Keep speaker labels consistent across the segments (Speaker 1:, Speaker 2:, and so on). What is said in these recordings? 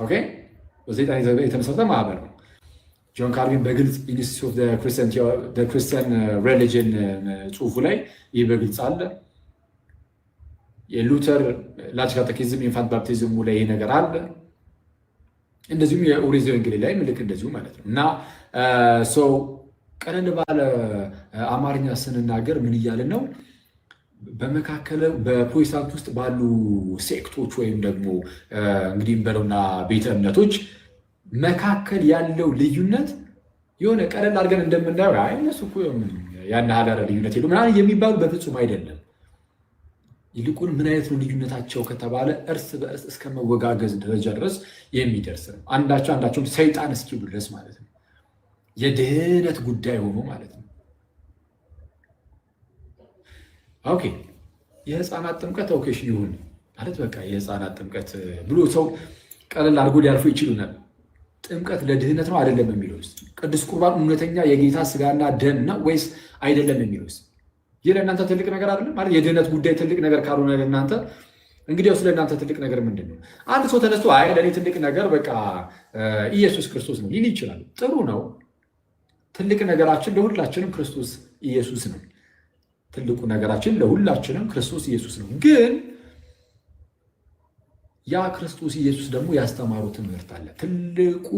Speaker 1: ኦኬ በሰይጣን የተመሰረተ ማህበር ነው። ጆን ካልቪን በግልጽ ኢንስቲትዩት ኦፍ ክርስቲያን ሪሊጅን ጽሁፉ ላይ ይህ በግልጽ አለ። የሉተር ላርጅ ካቴኪዝም ኢንፋንት ባፕቲዝሙ ላይ ይህ ነገር አለ። እንደዚሁም የኦሪት ዘወንጌል ላይ ምልክ እንደዚሁ ማለት ነው። እና ቀለል ባለ አማርኛ ስንናገር ምን እያልን ነው? በመካከለ በፕሮቴስታንት ውስጥ ባሉ ሴክቶች ወይም ደግሞ እንግዲህ በለውና ቤተ እምነቶች መካከል ያለው ልዩነት የሆነ ቀለል አድርገን እንደምናየው አይ እነሱ እኮ ያን ያህል ልዩነት የለውም ምናምን የሚባሉ በፍጹም አይደለም። ይልቁን ምን አይነት ነው ልዩነታቸው ከተባለ እርስ በእርስ እስከ መወጋገዝ ደረጃ ድረስ የሚደርስ ነው። አንዳቸውም ሰይጣን እስኪሉ ድረስ ማለት ነው። የድህነት ጉዳይ ሆኖ ማለት ነው። ኦኬ የህፃናት ጥምቀት ኦኬሽን ይሁን ማለት በቃ የህፃናት ጥምቀት ብሎ ሰው ቀለል አድርጎ ሊያልፉ ይችሉናል። ጥምቀት ለድህነት ነው አይደለም የሚለውስ? ቅዱስ ቁርባን እውነተኛ የጌታ ስጋና ደም ነው ወይስ አይደለም የሚለውስ? ይህ ለእናንተ ትልቅ ነገር አይደለም ማለት የድህነት ጉዳይ ትልቅ ነገር ካልሆነ ለእናንተ እንግዲህ ስለ እናንተ ትልቅ ነገር ምንድን ነው? አንድ ሰው ተነስቶ አይ ለእኔ ትልቅ ነገር በቃ ኢየሱስ ክርስቶስ ነው ሊል ይችላል። ጥሩ ነው። ትልቅ ነገራችን ለሁላችንም ክርስቶስ ኢየሱስ ነው። ትልቁ ነገራችን ለሁላችንም ክርስቶስ ኢየሱስ ነው። ግን ያ ክርስቶስ ኢየሱስ ደግሞ ያስተማሩ ትምህርት አለ። ትልቁ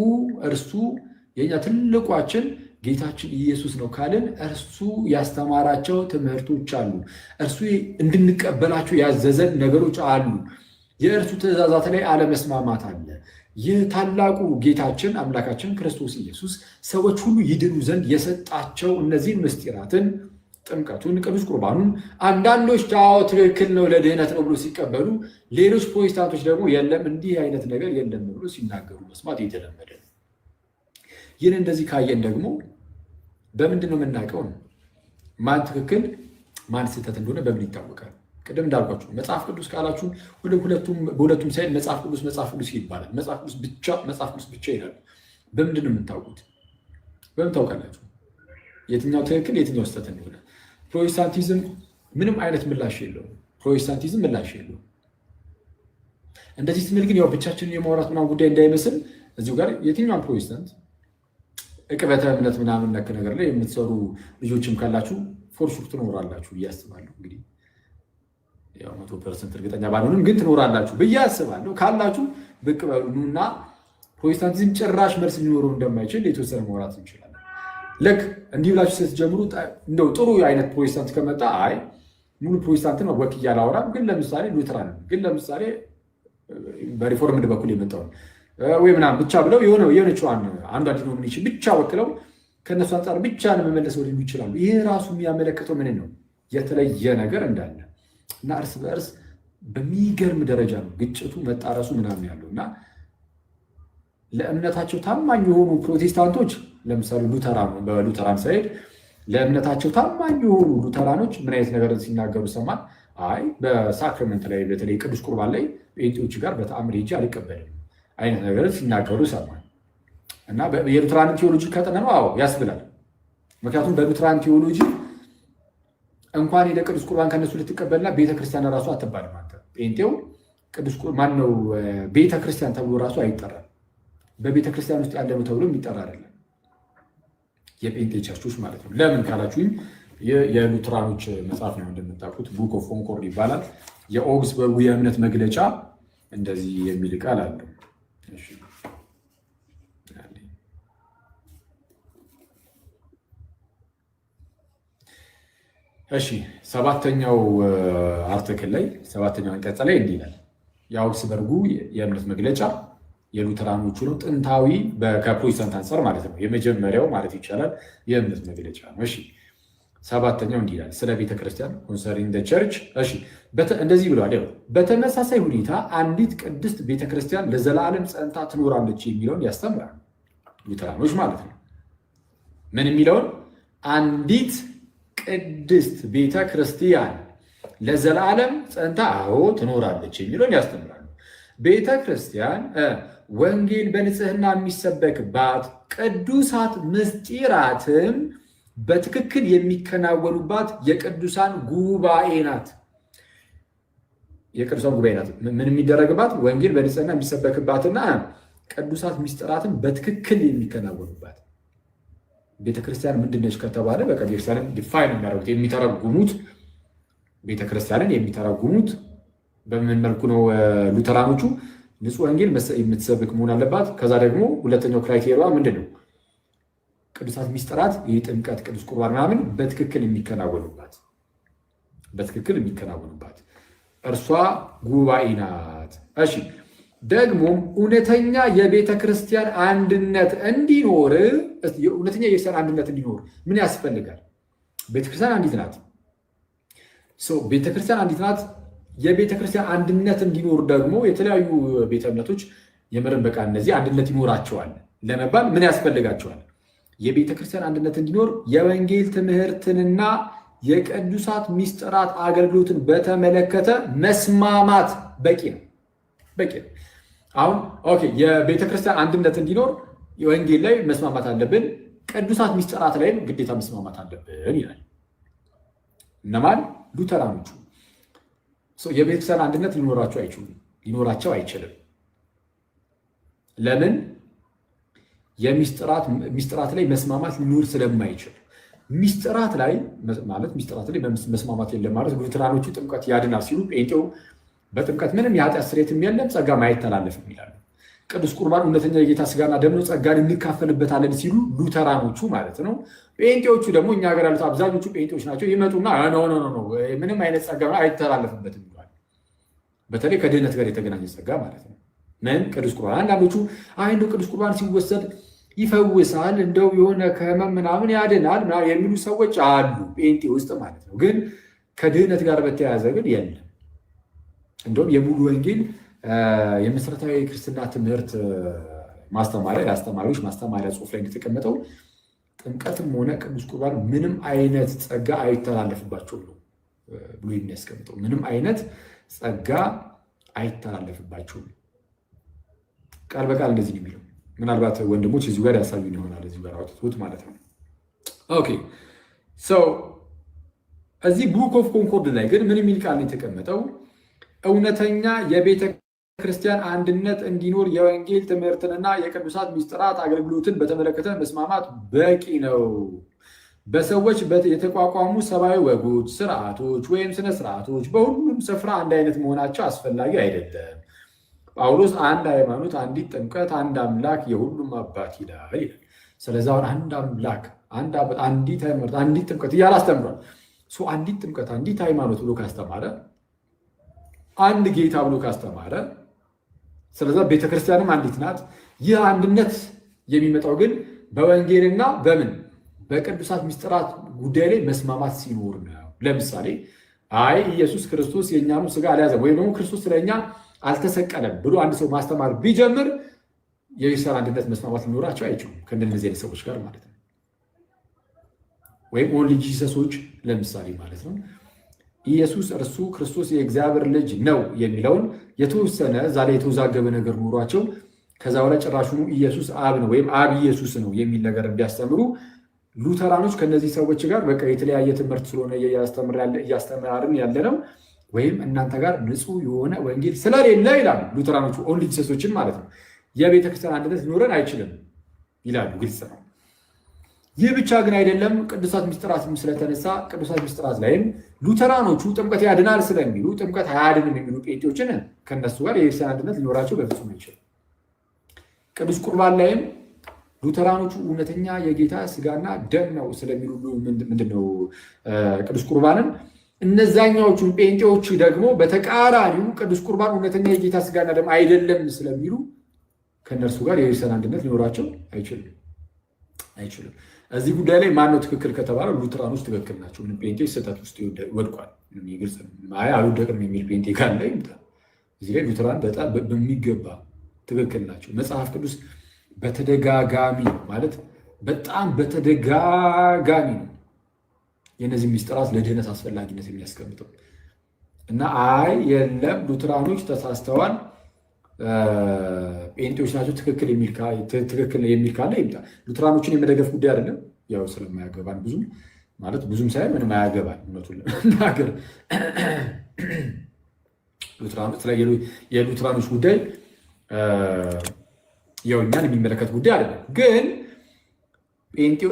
Speaker 1: እርሱ የኛ ትልቋችን ጌታችን ኢየሱስ ነው ካልን እርሱ ያስተማራቸው ትምህርቶች አሉ። እርሱ እንድንቀበላቸው ያዘዘን ነገሮች አሉ። የእርሱ ትእዛዛት ላይ አለመስማማት አለ። ይህ ታላቁ ጌታችን አምላካችን ክርስቶስ ኢየሱስ ሰዎች ሁሉ ይድኑ ዘንድ የሰጣቸው እነዚህን ምስጢራትን ጥምቀቱን፣ ቅዱስ ቁርባኑን አንዳንዶች ትክክል ነው ለድህነት ነው ብሎ ሲቀበሉ፣ ሌሎች ፕሮቴስታንቶች ደግሞ የለም እንዲህ አይነት ነገር የለም ብሎ ሲናገሩ መስማት የተለመደ ነው። ይህን እንደዚህ ካየን ደግሞ በምንድን ነው የምናውቀው? ማን ትክክል ማን ስህተት እንደሆነ በምን ይታወቃል? ቅድም እንዳልኳችሁ መጽሐፍ ቅዱስ ካላችሁ በሁለቱም ሳይድ መጽሐፍ ቅዱስ ይባላል። መጽሐፍ ቅዱስ ብቻ ይላል። በምንድን ነው የምታውቁት? በምን ታውቃላችሁ የትኛው ትክክል የትኛው ስህተት እንደሆነ? ፕሮቴስታንቲዝም ምንም አይነት ምላሽ የለውም። ፕሮቴስታንቲዝም ምላሽ የለውም። እንደዚህ ስንል ግን ያው ብቻችንን የማውራት ምናምን ጉዳይ እንዳይመስል እዚሁ ጋር የትኛውን ፕሮቴስታንት ዕቅበተ እምነት ምናምን ነክ ነገር ላይ የምትሰሩ ልጆችም ካላችሁ ፎርሹር ትኖራላችሁ ብዬ አስባለሁ። እንግዲህ ያው 100% እርግጠኛ ባልሆንም ግን ትኖራላችሁ ብዬ አስባለሁ። ካላችሁ ብቅ በሉና ፕሮቴስታንቲዝም ጭራሽ መልስ ሊኖረው እንደማይችል የተወሰነ ማውራት እንችላለን። ልክ እንዲህ ብላችሁ ስትጀምሩ እንደው ጥሩ አይነት ፕሮቴስታንት ከመጣ አይ ሙሉ ፕሮቴስታንትን ወክ እያላወራም፣ ግን ለምሳሌ ሉተራን ግን ለምሳሌ በሪፎርምድ በኩል የመጣውን ወይ ምናምን ብቻ ብለው የሆነችዋን አንዷ ዲኖሚኔሽን ብቻ ወክለው ከእነሱ አንጻር ብቻ ለመመለስ ወደ ይችላሉ። ይህ ራሱ የሚያመለክተው ምን ነው? የተለየ ነገር እንዳለ እና እርስ በእርስ በሚገርም ደረጃ ነው ግጭቱ መጣረሱ ምናምን ያለው እና ለእምነታቸው ታማኝ የሆኑ ፕሮቴስታንቶች ለምሳሌ በሉተራን ሳይድ ለእምነታቸው ታማኝ የሆኑ ሉተራኖች ምን አይነት ነገር ሲናገሩ ሰማን? አይ በሳክረመንት ላይ በተለይ ቅዱስ ቁርባን ላይ ጴንጤዎች ጋር በተአምር ሄጄ አልቀበልም አይነት ነገር ሲናገሩ ሰማን እና የሉተራን ቴዎሎጂ ካጠናነው አዎ ያስብላል። ምክንያቱም በሉተራን ቴዎሎጂ እንኳን ሄደ ቅዱስ ቁርባን ከነሱ ልትቀበልና ቤተክርስቲያን ራሱ አትባልም። አንተ ጴንጤው ቅዱስ ቁርባን ነው ቤተክርስቲያን ተብሎ ራሱ አይጠራም። በቤተክርስቲያን ውስጥ ያለ ነው ተብሎ የሚጠራ አይደለም። የጴንጤ ቸርቾች ማለት ነው። ለምን ካላችሁኝ የሉተራኖች መጽሐፍ ነው እንደምታውቁት፣ ቡክ ኦፍ ኮንኮርድ ይባላል። የኦግስበርጉ የእምነት መግለጫ እንደዚህ የሚል ቃል አለው። እሺ ሰባተኛው አርቲክል ላይ ሰባተኛው አንቀጽ ላይ እንዲህ ይላል። የአውግስበርጉ የእምነት መግለጫ የሉተራኖቹ ነው። ጥንታዊ ከፕሮቴስታንት አንጻር ማለት ነው የመጀመሪያው ማለት ይቻላል የእምነት መግለጫ ነው። እሺ ሰባተኛው እንዲህ ይላል ስለ ቤተክርስቲያን ኮንሰርኒንግ ዘ ቸርች። እሺ እንደዚህ ብለዋል። በተመሳሳይ ሁኔታ አንዲት ቅድስት ቤተክርስቲያን ለዘላለም ጸንታ ትኖራለች የሚለውን ያስተምራል ሉተራኖች ማለት ነው። ምን የሚለውን? አንዲት ቅድስት ቤተክርስቲያን ለዘላለም ጸንታ ትኖራለች የሚለውን ያስተምራሉ። ቤተክርስቲያን ወንጌል በንጽህና የሚሰበክባት፣ ቅዱሳት ምስጢራትም በትክክል የሚከናወኑባት የቅዱሳን ጉባኤ ናት። የቅዱሳን ጉባኤ ናት። ምን የሚደረግባት? ወንጌል በንጽህና የሚሰበክባትና ቅዱሳት ሚስጥራትን በትክክል የሚከናወኑባት ቤተክርስቲያን ምንድነች ከተባለ በቃ ቤተክርስቲያንን ዲፋይን የሚያደርጉት የሚተረጉሙት ቤተክርስቲያንን የሚተረጉሙት በምን መልኩ ነው? ሉተራኖቹ ንጹህ ወንጌል የምትሰብክ መሆን አለባት። ከዛ ደግሞ ሁለተኛው ክራይቴሪያ ምንድን ነው? ቅዱሳት ሚስጥራት የጥምቀት ቅዱስ ቁርባን ምናምን በትክክል የሚከናወኑባት እርሷ ጉባኤ ናት። እሺ ደግሞም እውነተኛ የቤተ ክርስቲያን አንድነት እንዲኖር ምን ያስፈልጋል? ቤተክርስቲያን አንዲት ናት። ቤተክርስቲያን አንዲት ናት። የቤተክርስቲያን አንድነት እንዲኖር ደግሞ የተለያዩ ቤተ እምነቶች የምርን በቃ እነዚህ አንድነት ይኖራቸዋል ለመባል ምን ያስፈልጋቸዋል? የቤተክርስቲያን አንድነት እንዲኖር የወንጌል ትምህርትንና የቅዱሳት ሚስጥራት አገልግሎትን በተመለከተ መስማማት በቂ ነው። አሁን ኦኬ፣ የቤተክርስቲያን አንድነት እንዲኖር የወንጌል ላይ መስማማት አለብን፣ ቅዱሳት ሚስጥራት ላይም ግዴታ መስማማት አለብን ይላል። እነማን? ሉተራኖቹ። የቤተክርስቲያን አንድነት ሊኖራቸው አይችልም። ለምን? ሚስጥራት ላይ መስማማት ሊኖር ስለማይችል። ሚስጥራት ላይ መስማማት የለም ማለት ሉተራኖቹ ጥምቀት ያድናል ሲሉ ጴንጤው በጥምቀት ምንም የኃጢአት ስርየትም የለም ጸጋም አይተላለፍም ይላሉ። ቅዱስ ቁርባን እውነተኛ የጌታ ስጋና ደም ነው ጸጋን እንካፈልበታለን ሲሉ ሉተራኖቹ ማለት ነው። ጴንጤዎቹ ደግሞ እኛ ሀገር ያሉት አብዛኞቹ ጴንጤዎች ናቸው። ይመጡና ምንም አይነት ጸጋ አይተላለፍበትም ይላሉ። በተለይ ከድህነት ጋር የተገናኘ ጸጋ ማለት ነው። ምን ቅዱስ ቁርባን አንዳንዶቹ እንደው ቅዱስ ቁርባን ሲወሰድ ይፈውሳል፣ እንደው የሆነ ከህመም ምናምን ያድናል የሚሉ ሰዎች አሉ ጴንጤ ውስጥ ማለት ነው። ግን ከድህነት ጋር በተያያዘ ግን የለም። እንደውም የሙሉ ወንጌል የመሰረታዊ ክርስትና ትምህርት የአስተማሪዎች ማስተማሪያ ጽሑፍ ላይ እንደተቀመጠው ጥምቀትም ሆነ ቅዱስ ቁርባን ምንም አይነት ጸጋ አይተላለፍባቸውም ብሎ የሚያስቀምጠው ምንም አይነት ጸጋ አይተላለፍባቸውም። ቃል በቃል እንደዚህ ነው የሚለው። ምናልባት ወንድሞች እዚሁ ጋር ያሳዩን ይሆናል፣ እዚሁ ጋር አውጥቶት ማለት ነው። ኦኬ እዚህ ቡክ ኦፍ ኮንኮርድ ላይ ግን ምን የሚል ቃል ነው የተቀመጠው? እውነተኛ የቤተ ክርስቲያን አንድነት እንዲኖር የወንጌል ትምህርትንና የቅዱሳት ሚስጥራት አገልግሎትን በተመለከተ መስማማት በቂ ነው። በሰዎች የተቋቋሙ ሰብአዊ ወጎች፣ ስርዓቶች ወይም ስነ ስርዓቶች በሁሉም ስፍራ አንድ አይነት መሆናቸው አስፈላጊ አይደለም። ጳውሎስ አንድ ሃይማኖት፣ አንዲት ጥምቀት፣ አንድ አምላክ የሁሉም አባት ይላል። ስለዚህ አሁን አንድ አምላክ፣ አንዲት ሃይማኖት፣ አንዲት ጥምቀት እያለ አስተምሯል። አንዲት ጥምቀት፣ አንዲት ሃይማኖት ብሎ ካስተማረ፣ አንድ ጌታ ብሎ ካስተማረ፣ ስለዛ ቤተክርስቲያንም አንዲት ናት። ይህ አንድነት የሚመጣው ግን በወንጌልና በቅዱሳት ሚስጥራት ጉዳይ ላይ መስማማት ሲኖር ነው። ለምሳሌ ኢየሱስ ክርስቶስ የእኛኑ ስጋ አልያዘም ወይም ደግሞ ክርስቶስ ስለኛ አልተሰቀለም ብሎ አንድ ሰው ማስተማር ቢጀምር የቤተክርስቲያን አንድነት መስማማት ሊኖራቸው አይችሉም ከእንደነዚህ አይነት ሰዎች ጋር ማለት ነው። ወይም ኦንሊ ጂሰሶች ለምሳሌ ማለት ነው። ኢየሱስ እርሱ ክርስቶስ የእግዚአብሔር ልጅ ነው የሚለውን የተወሰነ እዛ ላይ የተወዛገበ ነገር ኖሯቸው ከዛ በኋላ ጭራሹኑ ኢየሱስ አብ ነው ወይም አብ ኢየሱስ ነው የሚል ነገር እንዲያስተምሩ ሉተራኖች ከነዚህ ሰዎች ጋር በቃ የተለያየ ትምህርት ስለሆነ እያስተማርን ያለ ነው ወይም እናንተ ጋር ንጹህ የሆነ ወንጌል ስለሌለ ይላሉ ሉተራኖቹ ኦንሊ ጂሰሶችን ማለት ነው። የቤተክርስቲያን አንድነት ሊኖረን አይችልም ይላሉ። ግልጽ ነው። ይህ ብቻ ግን አይደለም። ቅዱሳት ሚስጥራት ስለተነሳ ቅዱሳት ሚስጥራት ላይም ሉተራኖቹ ጥምቀት ያድናል ስለሚሉ ጥምቀት አያድንም የሚሉ ጴንጤዎችን ከነሱ ጋር የቤተክርስቲያን አንድነት ሊኖራቸው በፍጹም አይችልም። ቅዱስ ቁርባን ላይም ሉተራኖቹ እውነተኛ የጌታ ስጋና ደም ነው ስለሚሉ ምንድነው ቅዱስ ቁርባንን፣ እነዛኛዎቹን ጴንጤዎች ደግሞ በተቃራኒው ቅዱስ ቁርባን እውነተኛ የጌታ ስጋና ደም አይደለም ስለሚሉ ከነርሱ ጋር የቤተክርስቲያን አንድነት ሊኖራቸው አይችልም። እዚህ ጉዳይ ላይ ማነው ትክክል ከተባለ ሉተራኖች ትክክል ናቸው። ምንም ጴንጤ ስህተት ውስጥ ወድቋል። ግልጽ አልወደቅም የሚል ጴንጤ ካለ እዚህ ላይ ሉተራን በጣም በሚገባ ትክክል ናቸው። መጽሐፍ ቅዱስ በተደጋጋሚ ማለት በጣም በተደጋጋሚ ነው የእነዚህ ሚስጥራት ለድህነት አስፈላጊነት የሚያስቀምጠው እና የለም ሉተራኖች ተሳስተዋል ጴንጤዎች ናቸው ትክክል የሚል ካለ ይምጣ። ሉተራኖችን የመደገፍ ጉዳይ አይደለም፣ ያው ስለማያገባን ብዙም ሳይሆን ምንም አያገባን። እውነቱን ለመናገር የሉተራኖች ጉዳይ ያው እኛን የሚመለከት ጉዳይ አይደለም። ግን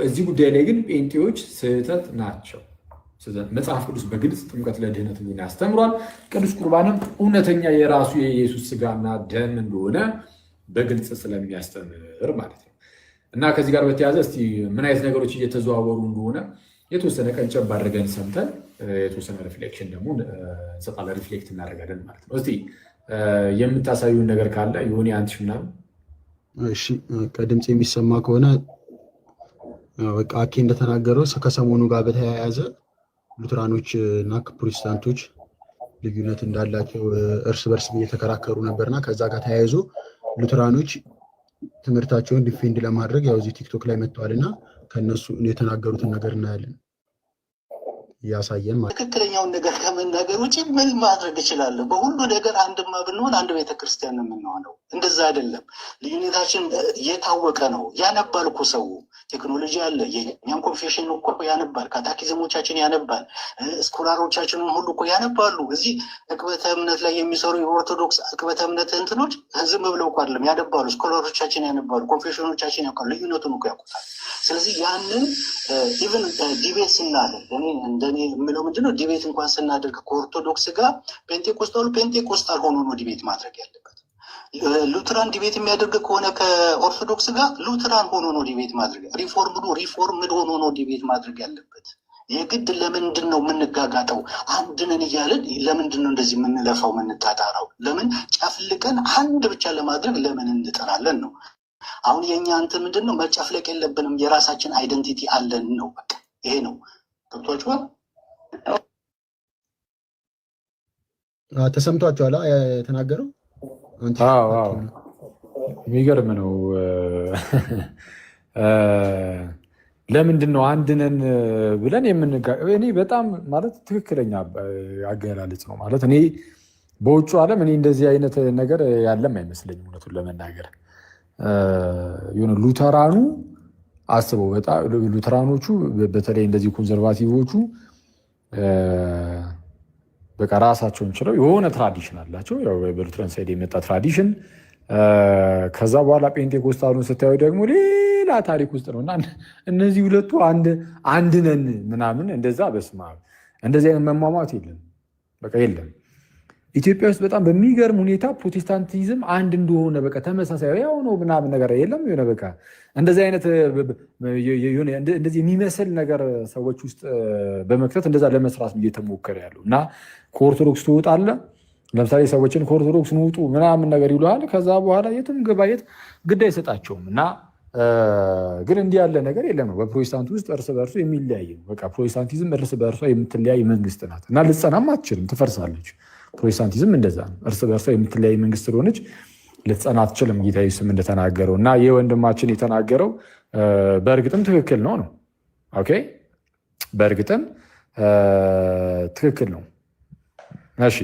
Speaker 1: እዚህ ጉዳይ ላይ ግን ጴንጤዎች ስህተት ናቸው። መጽሐፍ ቅዱስ በግልጽ ጥምቀት ለድህነት ያስተምሯል። ቅዱስ ቁርባንም እውነተኛ የራሱ የኢየሱስ ስጋና ደም እንደሆነ በግልጽ ስለሚያስተምር ማለት ነው። እና ከዚህ ጋር በተያያዘ እስቲ ምን አይነት ነገሮች እየተዘዋወሩ እንደሆነ የተወሰነ ቀንጨብ አድርገን ሰምተን የተወሰነ ሪፍሌክሽን ደግሞ እንሰጣለን፣ ሪፍሌክት እናደርጋለን ማለት ነው። እስቲ የምታሳዩን ነገር ካለ የሆነ አንትሽ ምናምን።
Speaker 2: እሺ ከድምፅ የሚሰማ ከሆነ በቃ አኬ እንደተናገረው ከሰሞኑ ጋር በተያያዘ ሉትራኖች እና ፕሮቴስታንቶች ልዩነት እንዳላቸው እርስ በርስ እየተከራከሩ ነበርና ከዛ ጋር ተያይዞ ሉትራኖች ትምህርታቸውን ዲፌንድ ለማድረግ ያው እዚህ ቲክቶክ ላይ መጥተዋል እና ከነሱ የተናገሩትን ነገር እናያለን። እያሳየን ማለት
Speaker 3: ትክክለኛውን ነገር ከመናገር ውጭ ምን ማድረግ እችላለሁ? በሁሉ ነገር አንድማ ብንሆን አንድ ቤተክርስቲያን ነው የምንሆነው። እንደዛ አይደለም። ልዩነታችን የታወቀ ነው። ያነባል እኮ ሰው ቴክኖሎጂ አለ። የኛም ኮንፌሽን እኮ ያነባል፣ ካታኪዝሞቻችን ያነባል፣ ስኮላሮቻችንን ሁሉ እኮ ያነባሉ። እዚህ ዕቅበተ እምነት ላይ የሚሰሩ የኦርቶዶክስ ዕቅበተ እምነት እንትኖች ዝም ብለው እኮ አይደለም ያነባሉ። ስኮላሮቻችን ያነባሉ፣ ኮንፌሽኖቻችን ያውቃሉ፣ ልዩነቱን እኮ ያውቁታል። ስለዚህ ያንን ኢቨን ዲቤት ስናደርግ እንደኔ የምለው ምንድነው ዲቤት እንኳን ስናደርግ ከኦርቶዶክስ ጋር ፔንቴኮስታል ሆኖ ነው ዲቤት ማድረግ ያለበት። ሉትራን ዲቤት የሚያደርግ ከሆነ ከኦርቶዶክስ ጋር ሉትራን ሆኖ ነው ዲቤት ማድረግ፣ ሪፎርምድ ሆኖ ነው ዲቤት ማድረግ ያለበት። የግድ ለምንድን ነው የምንጋጋጠው? አንድነን እያለን ለምንድን ነው እንደዚህ የምንለፋው የምንጣጣረው? ለምን ጨፍልቀን አንድ ብቻ ለማድረግ ለምን እንጥራለን ነው። አሁን የኛ እንትን ምንድን ነው? መጨፍለቅ የለብንም። የራሳችን አይደንቲቲ አለን ነው። በቃ ይሄ ነው። ገብቷችኋል?
Speaker 2: ተሰምቷችኋል የተናገረው?
Speaker 1: የሚገርም ነው። ለምንድን ነው አንድ ነን ብለን እኔ በጣም ማለት ትክክለኛ አገላለጽ ነው ማለት እኔ በውጩ ዓለም እኔ እንደዚህ አይነት ነገር ያለም አይመስለኝም እውነቱን ለመናገር የሆነ ሉተራኑ አስበው በጣም ሉተራኖቹ በተለይ እንደዚህ ኮንዘርቫቲቮቹ በቃ ራሳቸውን ችለው የሆነ ትራዲሽን አላቸው። ያው በሉትራን ሳይድ የመጣ ትራዲሽን። ከዛ በኋላ ጴንጤኮስታሉን ስታዩ ደግሞ ሌላ ታሪክ ውስጥ ነው እና እነዚህ ሁለቱ አንድ ነን ምናምን እንደዛ በስማ እንደዚህ አይነት መሟሟት የለም፣ በቃ የለም። ኢትዮጵያ ውስጥ በጣም በሚገርም ሁኔታ ፕሮቴስታንቲዝም አንድ እንደሆነ በቃ ተመሳሳይ ያው ነው ምናምን ነገር የለም። የሆነ በቃ እንደዚህ አይነት እንደዚህ የሚመስል ነገር ሰዎች ውስጥ በመክተት እንደዛ ለመስራት እየተሞከረ ያለው እና ከኦርቶዶክስ ትወጣለህ። ለምሳሌ ሰዎችን ከኦርቶዶክስ ንውጡ ምናምን ነገር ይሉሃል። ከዛ በኋላ የትም ግባ የት ግድ አይሰጣቸውም እና ግን እንዲህ ያለ ነገር የለም ነው። በፕሮቴስታንት ውስጥ እርስ በእርሱ የሚለያይ ነው። በቃ ፕሮቴስታንቲዝም እርስ በእርሷ የምትለያይ መንግስት ናት እና ልትጸናም አትችልም፣ ትፈርሳለች። ፕሮቴስታንቲዝም እንደዛ ነው። እርስ በእርሷ የምትለያይ መንግስት ስለሆነች ልትጸና አትችልም። ጌታ ኢየሱስም እንደተናገረው እና ይህ ወንድማችን የተናገረው በእርግጥም ትክክል ነው። ኦኬ፣ በእርግጥም ትክክል ነው። እሺ፣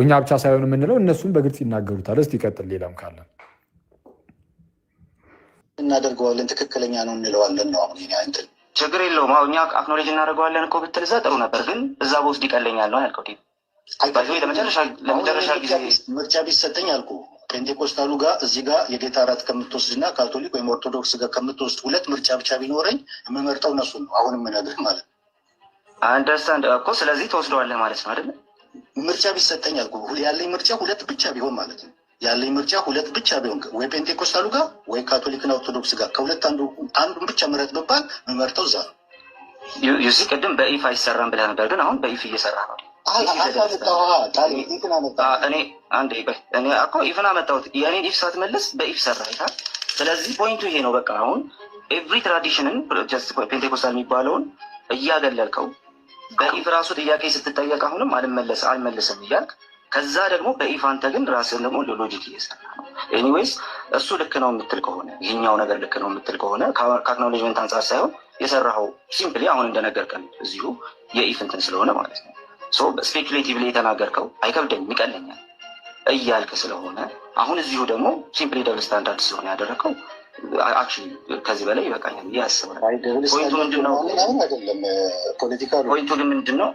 Speaker 1: እኛ ብቻ ሳይሆን የምንለው እነሱም በግልጽ ይናገሩታል። እስቲ ይቀጥል። ሌላም ካለ
Speaker 3: እናደርገዋለን፣ ትክክለኛ ነው እንለዋለን ነው። አሁን እንትን
Speaker 4: ችግር የለውም። እኛ አክኖሌጅ እናደርገዋለን እኮ ብትል እዛ ጥሩ ነበር፣ ግን እዛ በውስጥ ይቀለኛል ነው ያልከው። ለመጨረሻ ጊዜ
Speaker 3: ምርጫ ቢሰጠኝ አልኩ ፔንቴኮስታሉ ጋር እዚህ ጋር የጌታ እራት ከምትወስድ እና ካቶሊክ ወይም ኦርቶዶክስ ጋር ከምትወስድ ሁለት ምርጫ ብቻ ቢኖረኝ የምመርጠው እነሱን ነው። አሁን የምነግርህ ማለት ነው።
Speaker 4: አንደርስታንድ እኮ ስለዚህ ተወስደዋለህ ማለት ነው አይደለ?
Speaker 3: ምርጫ ቢሰጠኝ አልኩ ያለኝ ምርጫ ሁለት ብቻ ቢሆን ማለት ነው። ያለኝ ምርጫ ሁለት ብቻ ቢሆን ወይ ፔንቴኮስታሉ ጋር ወይ ካቶሊክና ኦርቶዶክስ ጋር ከሁለት አንዱን ብቻ ምረጥ ብባል የምመርጠው እዛ ነው።
Speaker 4: ዩሲ ቅድም በኢፍ አይሰራም ብለህ ነበር፣ ግን አሁን በኢፍ እየሰራ ነው። እኔ እኮ ኢፍን አመጣሁት። የኔን ኢፍ ሳትመልስ በኢፍ ሰራ ይታል። ስለዚህ ፖይንቱ ይሄ ነው። በቃ አሁን ኤቭሪ ትራዲሽንን ፔንቴኮስታል የሚባለውን እያገለልከው በኢፍ ራሱ ጥያቄ ስትጠየቅ አሁንም አልመልስም እያልክ ከዛ ደግሞ በኢፍ አንተ ግን ራስህን ደግሞ ሎጂክ እየሰራ ነው። ኤኒዌይስ እሱ ልክ ነው የምትል ከሆነ ይሄኛው ነገር ልክ ነው የምትል ከሆነ ከአክኖሌጅመንት አንጻር ሳይሆን የሰራኸው ሲምፕሊ አሁን እንደነገርከን እዚሁ የኢፍ እንትን ስለሆነ ማለት ነው። ስፔኩሌቲቭሊ የተናገርከው አይከብደኝም ይቀለኛል እያልክ ስለሆነ አሁን እዚሁ ደግሞ ሲምፕሊ ደብል ስታንዳርድ ስለሆነ ያደረገው አክቹዋሊ ከዚህ በላይ ይበቃኛል ብዬ አስባለሁ። ፖይንቱ ምንድን ነው? ፖይንቱ ግን ምንድን ነው?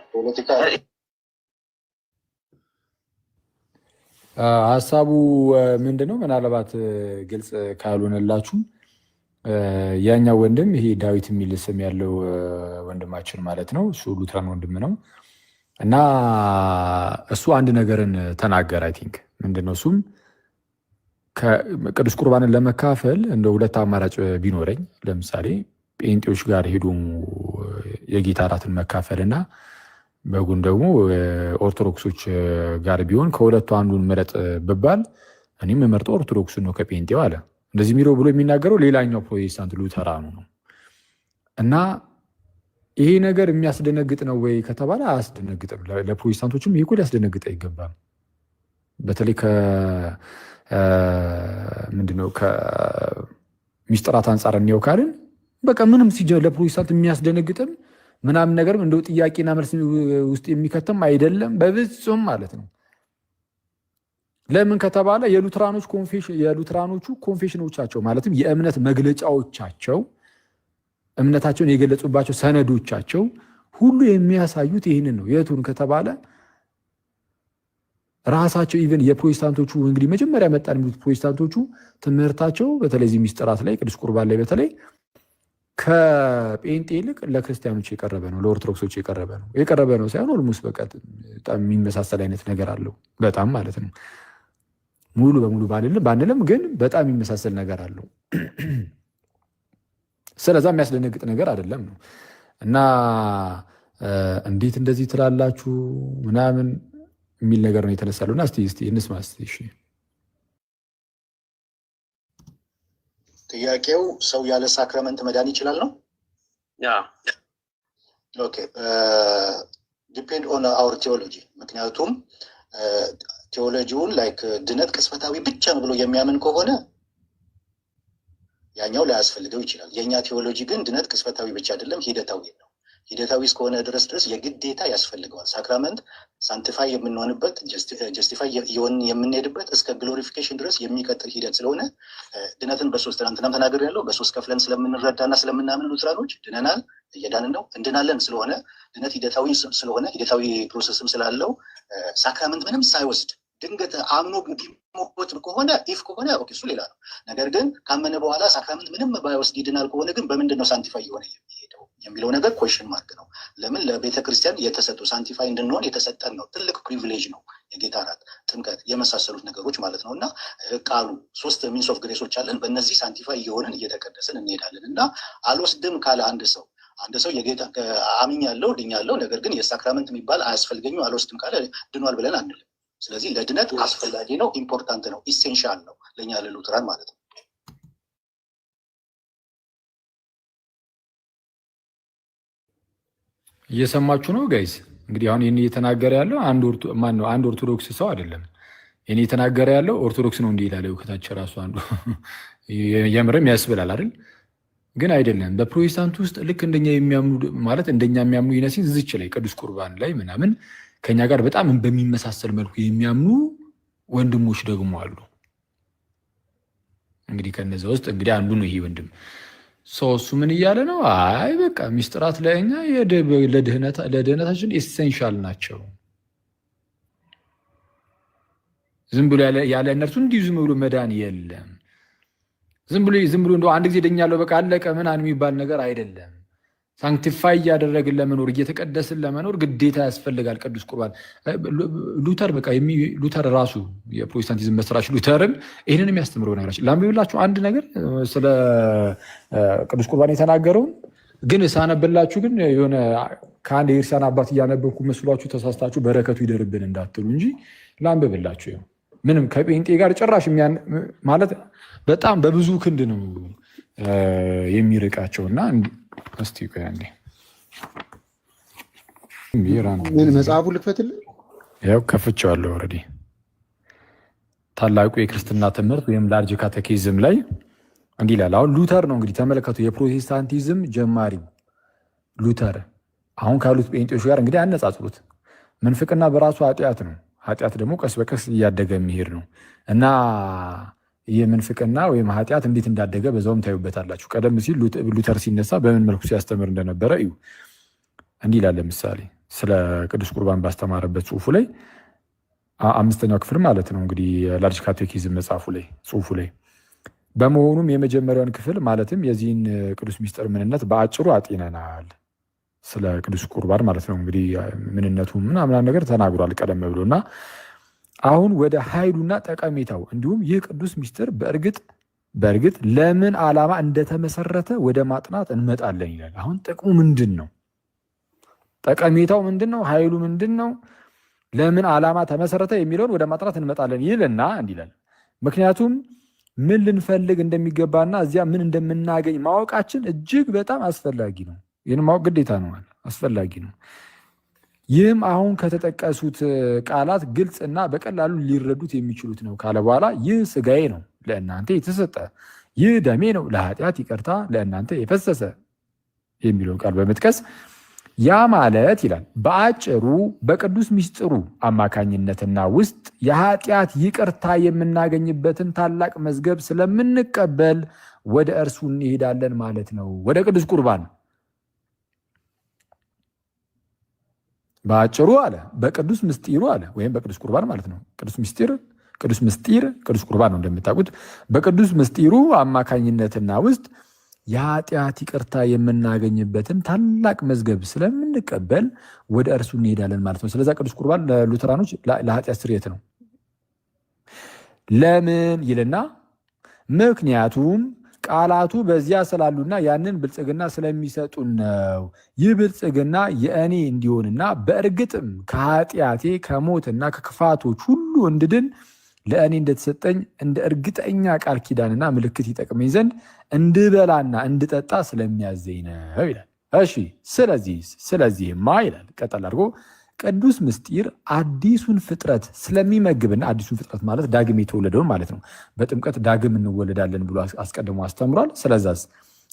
Speaker 1: ሀሳቡ ምንድነው? ምናልባት ግልጽ ካልሆነላችሁ ያኛው ወንድም ይሄ ዳዊት የሚል ስም ያለው ወንድማችን ማለት ነው። እሱ ሉትራን ወንድም ነው እና እሱ አንድ ነገርን ተናገረ። አይ ቲንክ ምንድነው እሱም ቅዱስ ቁርባንን ለመካፈል እንደ ሁለት አማራጭ ቢኖረኝ ለምሳሌ ጴንጤዎች ጋር ሄዶ የጌታ እራትን መካፈል እና በጉን ደግሞ ኦርቶዶክሶች ጋር ቢሆን ከሁለቱ አንዱን ምረጥ ብባል እኔም የምመርጠው ኦርቶዶክሱን ነው ከጴንጤው አለ። እንደዚህ የሚለው ብሎ የሚናገረው ሌላኛው ፕሮቴስታንት ሉተራኑ ነው። እና ይሄ ነገር የሚያስደነግጥ ነው ወይ ከተባለ አያስደነግጥም። ለፕሮቴስታንቶችም ይሄ እኮ ሊያስደነግጥ አይገባም። በተለይ ምንድነው ከሚስጥራት አንጻር እንየው ካልን በቃ ምንም ለፕሮቴስታንት የሚያስደነግጥም ምናምን ነገርም እንደው ጥያቄና መልስ ውስጥ የሚከተም አይደለም በፍጹም ማለት ነው። ለምን ከተባለ የሉትራኖቹ ኮንፌሽኖቻቸው ማለትም የእምነት መግለጫዎቻቸው እምነታቸውን የገለጹባቸው ሰነዶቻቸው ሁሉ የሚያሳዩት ይህንን ነው። የቱን ከተባለ ራሳቸው ኢቨን የፕሮቴስታንቶቹ እንግዲህ መጀመሪያ መጣን የሚሉት ፕሮቴስታንቶቹ ትምህርታቸው በተለይ እዚህ ሚስጥራት ላይ ቅዱስ ቁርባን ላይ በተለይ ከጴንጤ ይልቅ ለክርስቲያኖች የቀረበ ነው፣ ለኦርቶዶክሶች የቀረበ ነው ሳይሆን ኦልሞስት በቃ በጣም የሚመሳሰል አይነት ነገር አለው። በጣም ማለት ነው ሙሉ በሙሉ ባንልም ግን በጣም የሚመሳሰል ነገር አለው። ስለዛ የሚያስደነግጥ ነገር አይደለም ነው እና እንዴት እንደዚህ ትላላችሁ ምናምን የሚል ነገር ነው የተነሳለው እና እስቲ እንስማ። እሺ
Speaker 3: ጥያቄው ሰው ያለ ሳክራመንት መዳን ይችላል ነው? ኦኬ ዲፔንድ ኦን አወር ቴዎሎጂ። ምክንያቱም ቴዎሎጂውን ላይክ ድነት ቅስፈታዊ ብቻ ብሎ የሚያምን ከሆነ ያኛው ላያስፈልገው ይችላል። የኛ ቴዎሎጂ ግን ድነት ቅስፈታዊ ብቻ አይደለም፣ ሂደታዊ ነው። ሂደታዊ እስከሆነ ድረስ የግዴታ ያስፈልገዋል። ሳክራመንት ሳንቲፋይ የምንሆንበት ጀስቲፋይ የምንሄድበት እስከ ግሎሪፊኬሽን ድረስ የሚቀጥል ሂደት ስለሆነ ድነትን በሶስት ትናንትናም ተናገር ያለው በሶስት ከፍለን ስለምንረዳና ስለምናምን ሉትራኖች ድነናል፣ እየዳንን ነው፣ እንድናለን ስለሆነ ድነት ሂደታዊ ስለሆነ ሂደታዊ ፕሮሰስም ስላለው ሳክራመንት ምንም ሳይወስድ ድንገት አምኖ ቢሞት ከሆነ ኢፍ ከሆነ ኦኬ እሱ ሌላ ነው። ነገር ግን ካመነ በኋላ ሳክራመንት ምንም ባይወስድ ይድናል ከሆነ ግን በምንድን ነው ሳንቲፋይ የሆነ የሚሄደው የሚለው ነገር ኮሽን ማርክ ነው። ለምን ለቤተ ክርስቲያን የተሰጡ ሳንቲፋይ እንድንሆን የተሰጠን ነው። ትልቅ ፕሪቪሌጅ ነው። የጌታ እራት፣ ጥምቀት የመሳሰሉት ነገሮች ማለት ነው። እና ቃሉ ሶስት ሚንስ ኦፍ ግሬሶች አለን። በእነዚህ ሳንቲፋይ እየሆንን እየተቀደስን እንሄዳለን። እና አልወስድም ካለ አንድ ሰው የጌታ አምኛለሁ ድኛለሁ፣ ነገር ግን የሳክራመንት የሚባል አያስፈልገኝም አልወስድም ካለ ድኗል ብለን አንልም። ስለዚህ ለድነት አስፈላጊ ነው፣ ኢምፖርታንት ነው፣ ኢሴንሻል ነው ለእኛ ለሉትራን ማለት ነው።
Speaker 1: እየሰማችሁ ነው ጋይስ? እንግዲህ አሁን ይህን እየተናገረ ያለው አንድ ኦርቶዶክስ ሰው አይደለም። ይህን እየተናገረ ያለው ኦርቶዶክስ ነው እንዲህ ይላል። ከታች ራሱ አንዱ የምርም ያስብላል አይደል? ግን አይደለም። በፕሮቴስታንት ውስጥ ልክ እንደኛ የሚያምኑ ማለት እንደኛ የሚያምኑ ይነሲን ዝች ላይ ቅዱስ ቁርባን ላይ ምናምን ከኛ ጋር በጣም በሚመሳሰል መልኩ የሚያምኑ ወንድሞች ደግሞ አሉ። እንግዲህ ከነዚያ ውስጥ እንግዲህ አንዱ ነው ይሄ ወንድም። እሱ ምን እያለ ነው? አይ በቃ ሚስጥራት ለእኛ ለድህነታችን ኤሴንሻል ናቸው። ዝም ብሎ ያለ እነርሱ እንዲሁ ዝም ብሎ መዳን የለም። ዝም ብሎ እንደው አንድ ጊዜ ደኛለሁ በቃ አለቀ ምናምን የሚባል ነገር አይደለም። ሳንክቲፋይ እያደረግን ለመኖር እየተቀደስን ለመኖር ግዴታ ያስፈልጋል ቅዱስ ቁርባን። ሉተር ራሱ የፕሮቴስታንቲዝም መስራች ሉተርም ይህንን የሚያስተምረው ነገራችን ላምብላችሁ አንድ ነገር ስለ ቅዱስ ቁርባን የተናገረውን ግን ሳነብላችሁ ግን የሆነ ከአንድ የክርስቲያን አባት እያነበብኩ መስሏችሁ ተሳስታችሁ በረከቱ ይደርብን እንዳትሉ እንጂ ላምብላችሁ። ምንም ከጴንጤ ጋር ጭራሽ ማለት በጣም በብዙ ክንድ ነው የሚርቃቸውና እስቲ ቆይ አንዴ
Speaker 2: ምን መጽሐፉ ልክፈትልህ?
Speaker 1: ያው ከፍቼዋለሁ ኦልሬዲ። ታላቁ የክርስትና ትምህርት ወይም ላርጅ ካቴኪዝም ላይ እንዲህ ይላል። አሁን ሉተር ነው እንግዲህ ተመለከቱ፣ የፕሮቴስታንቲዝም ጀማሪ ሉተር አሁን ካሉት ጴንጤዎች ጋር እንግዲህ አነጻጽሩት። ምንፍቅና በራሱ ኃጢአት ነው። ኃጢአት ደግሞ ቀስ በቀስ እያደገ የሚሄድ ነው እና የምንፍቅና ወይም ኃጢአት እንዴት እንዳደገ በዛውም ታዩበታላችሁ። ቀደም ሲል ሉተር ሲነሳ በምን መልኩ ሲያስተምር እንደነበረ እዩ። እንዲህ ይላል። ለምሳሌ ስለ ቅዱስ ቁርባን ባስተማረበት ጽሑፉ ላይ 5ኛው ክፍል ማለት ነው እንግዲህ ላርጅ ካቴኪዝም መጽሐፉ ላይ ጽሁፉ ላይ። በመሆኑም የመጀመሪያውን ክፍል ማለትም የዚህን ቅዱስ ሚስጥር ምንነት በአጭሩ አጤነናል። ስለ ቅዱስ ቁርባን ማለት ነው እንግዲህ ምንነቱ ምናምን ነገር ተናግሯል ቀደም ብሎ እና አሁን ወደ ኃይሉና ጠቀሜታው እንዲሁም ይህ ቅዱስ ሚስጥር በእርግጥ ለምን ዓላማ እንደተመሰረተ ወደ ማጥናት እንመጣለን ይላል። አሁን ጥቅሙ ምንድን ነው? ጠቀሜታው ምንድን ነው? ኃይሉ ምንድን ነው? ለምን ዓላማ ተመሰረተ የሚለውን ወደ ማጥናት እንመጣለን ይልና እንዲላል። ምክንያቱም ምን ልንፈልግ እንደሚገባና እዚያ ምን እንደምናገኝ ማወቃችን እጅግ በጣም አስፈላጊ ነው። ይህን ማወቅ ግዴታ ነው፣ አስፈላጊ ነው። ይህም አሁን ከተጠቀሱት ቃላት ግልጽ እና በቀላሉ ሊረዱት የሚችሉት ነው ካለ በኋላ ይህ ሥጋዬ ነው ለእናንተ የተሰጠ፣ ይህ ደሜ ነው ለኃጢአት ይቅርታ ለእናንተ የፈሰሰ የሚለውን ቃል በመጥቀስ ያ ማለት ይላል በአጭሩ በቅዱስ ሚስጥሩ አማካኝነትና ውስጥ የኃጢአት ይቅርታ የምናገኝበትን ታላቅ መዝገብ ስለምንቀበል ወደ እርሱ እንሄዳለን ማለት ነው። ወደ ቅዱስ ቁርባን በአጭሩ አለ በቅዱስ ምስጢሩ አለ ወይም በቅዱስ ቁርባን ማለት ነው። ቅዱስ ምስጢር ቅዱስ ቁርባን ነው እንደምታውቁት። በቅዱስ ምስጢሩ አማካኝነትና ውስጥ የኃጢአት ይቅርታ የምናገኝበትን ታላቅ መዝገብ ስለምንቀበል ወደ እርሱ እንሄዳለን ማለት ነው። ስለዛ ቅዱስ ቁርባን ለሉተራኖች ለኃጢአት ስርየት ነው። ለምን ይልና ምክንያቱም ቃላቱ በዚያ ስላሉና ያንን ብልጽግና ስለሚሰጡን ነው። ይህ ብልጽግና የእኔ እንዲሆንና በእርግጥም ከኃጢአቴ ከሞትና ከክፋቶች ሁሉ እንድድን ለእኔ እንደተሰጠኝ እንደ እርግጠኛ ቃል ኪዳንና ምልክት ይጠቅመኝ ዘንድ እንድበላና እንድጠጣ ስለሚያዘኝ ነው ይላል። እሺ ስለዚህማ ይላል ቀጠል አድርጎ ቅዱስ ምስጢር አዲሱን ፍጥረት ስለሚመግብና አዲሱን ፍጥረት ማለት ዳግም የተወለደውን ማለት ነው። በጥምቀት ዳግም እንወለዳለን ብሎ አስቀድሞ አስተምሯል። ስለዛስ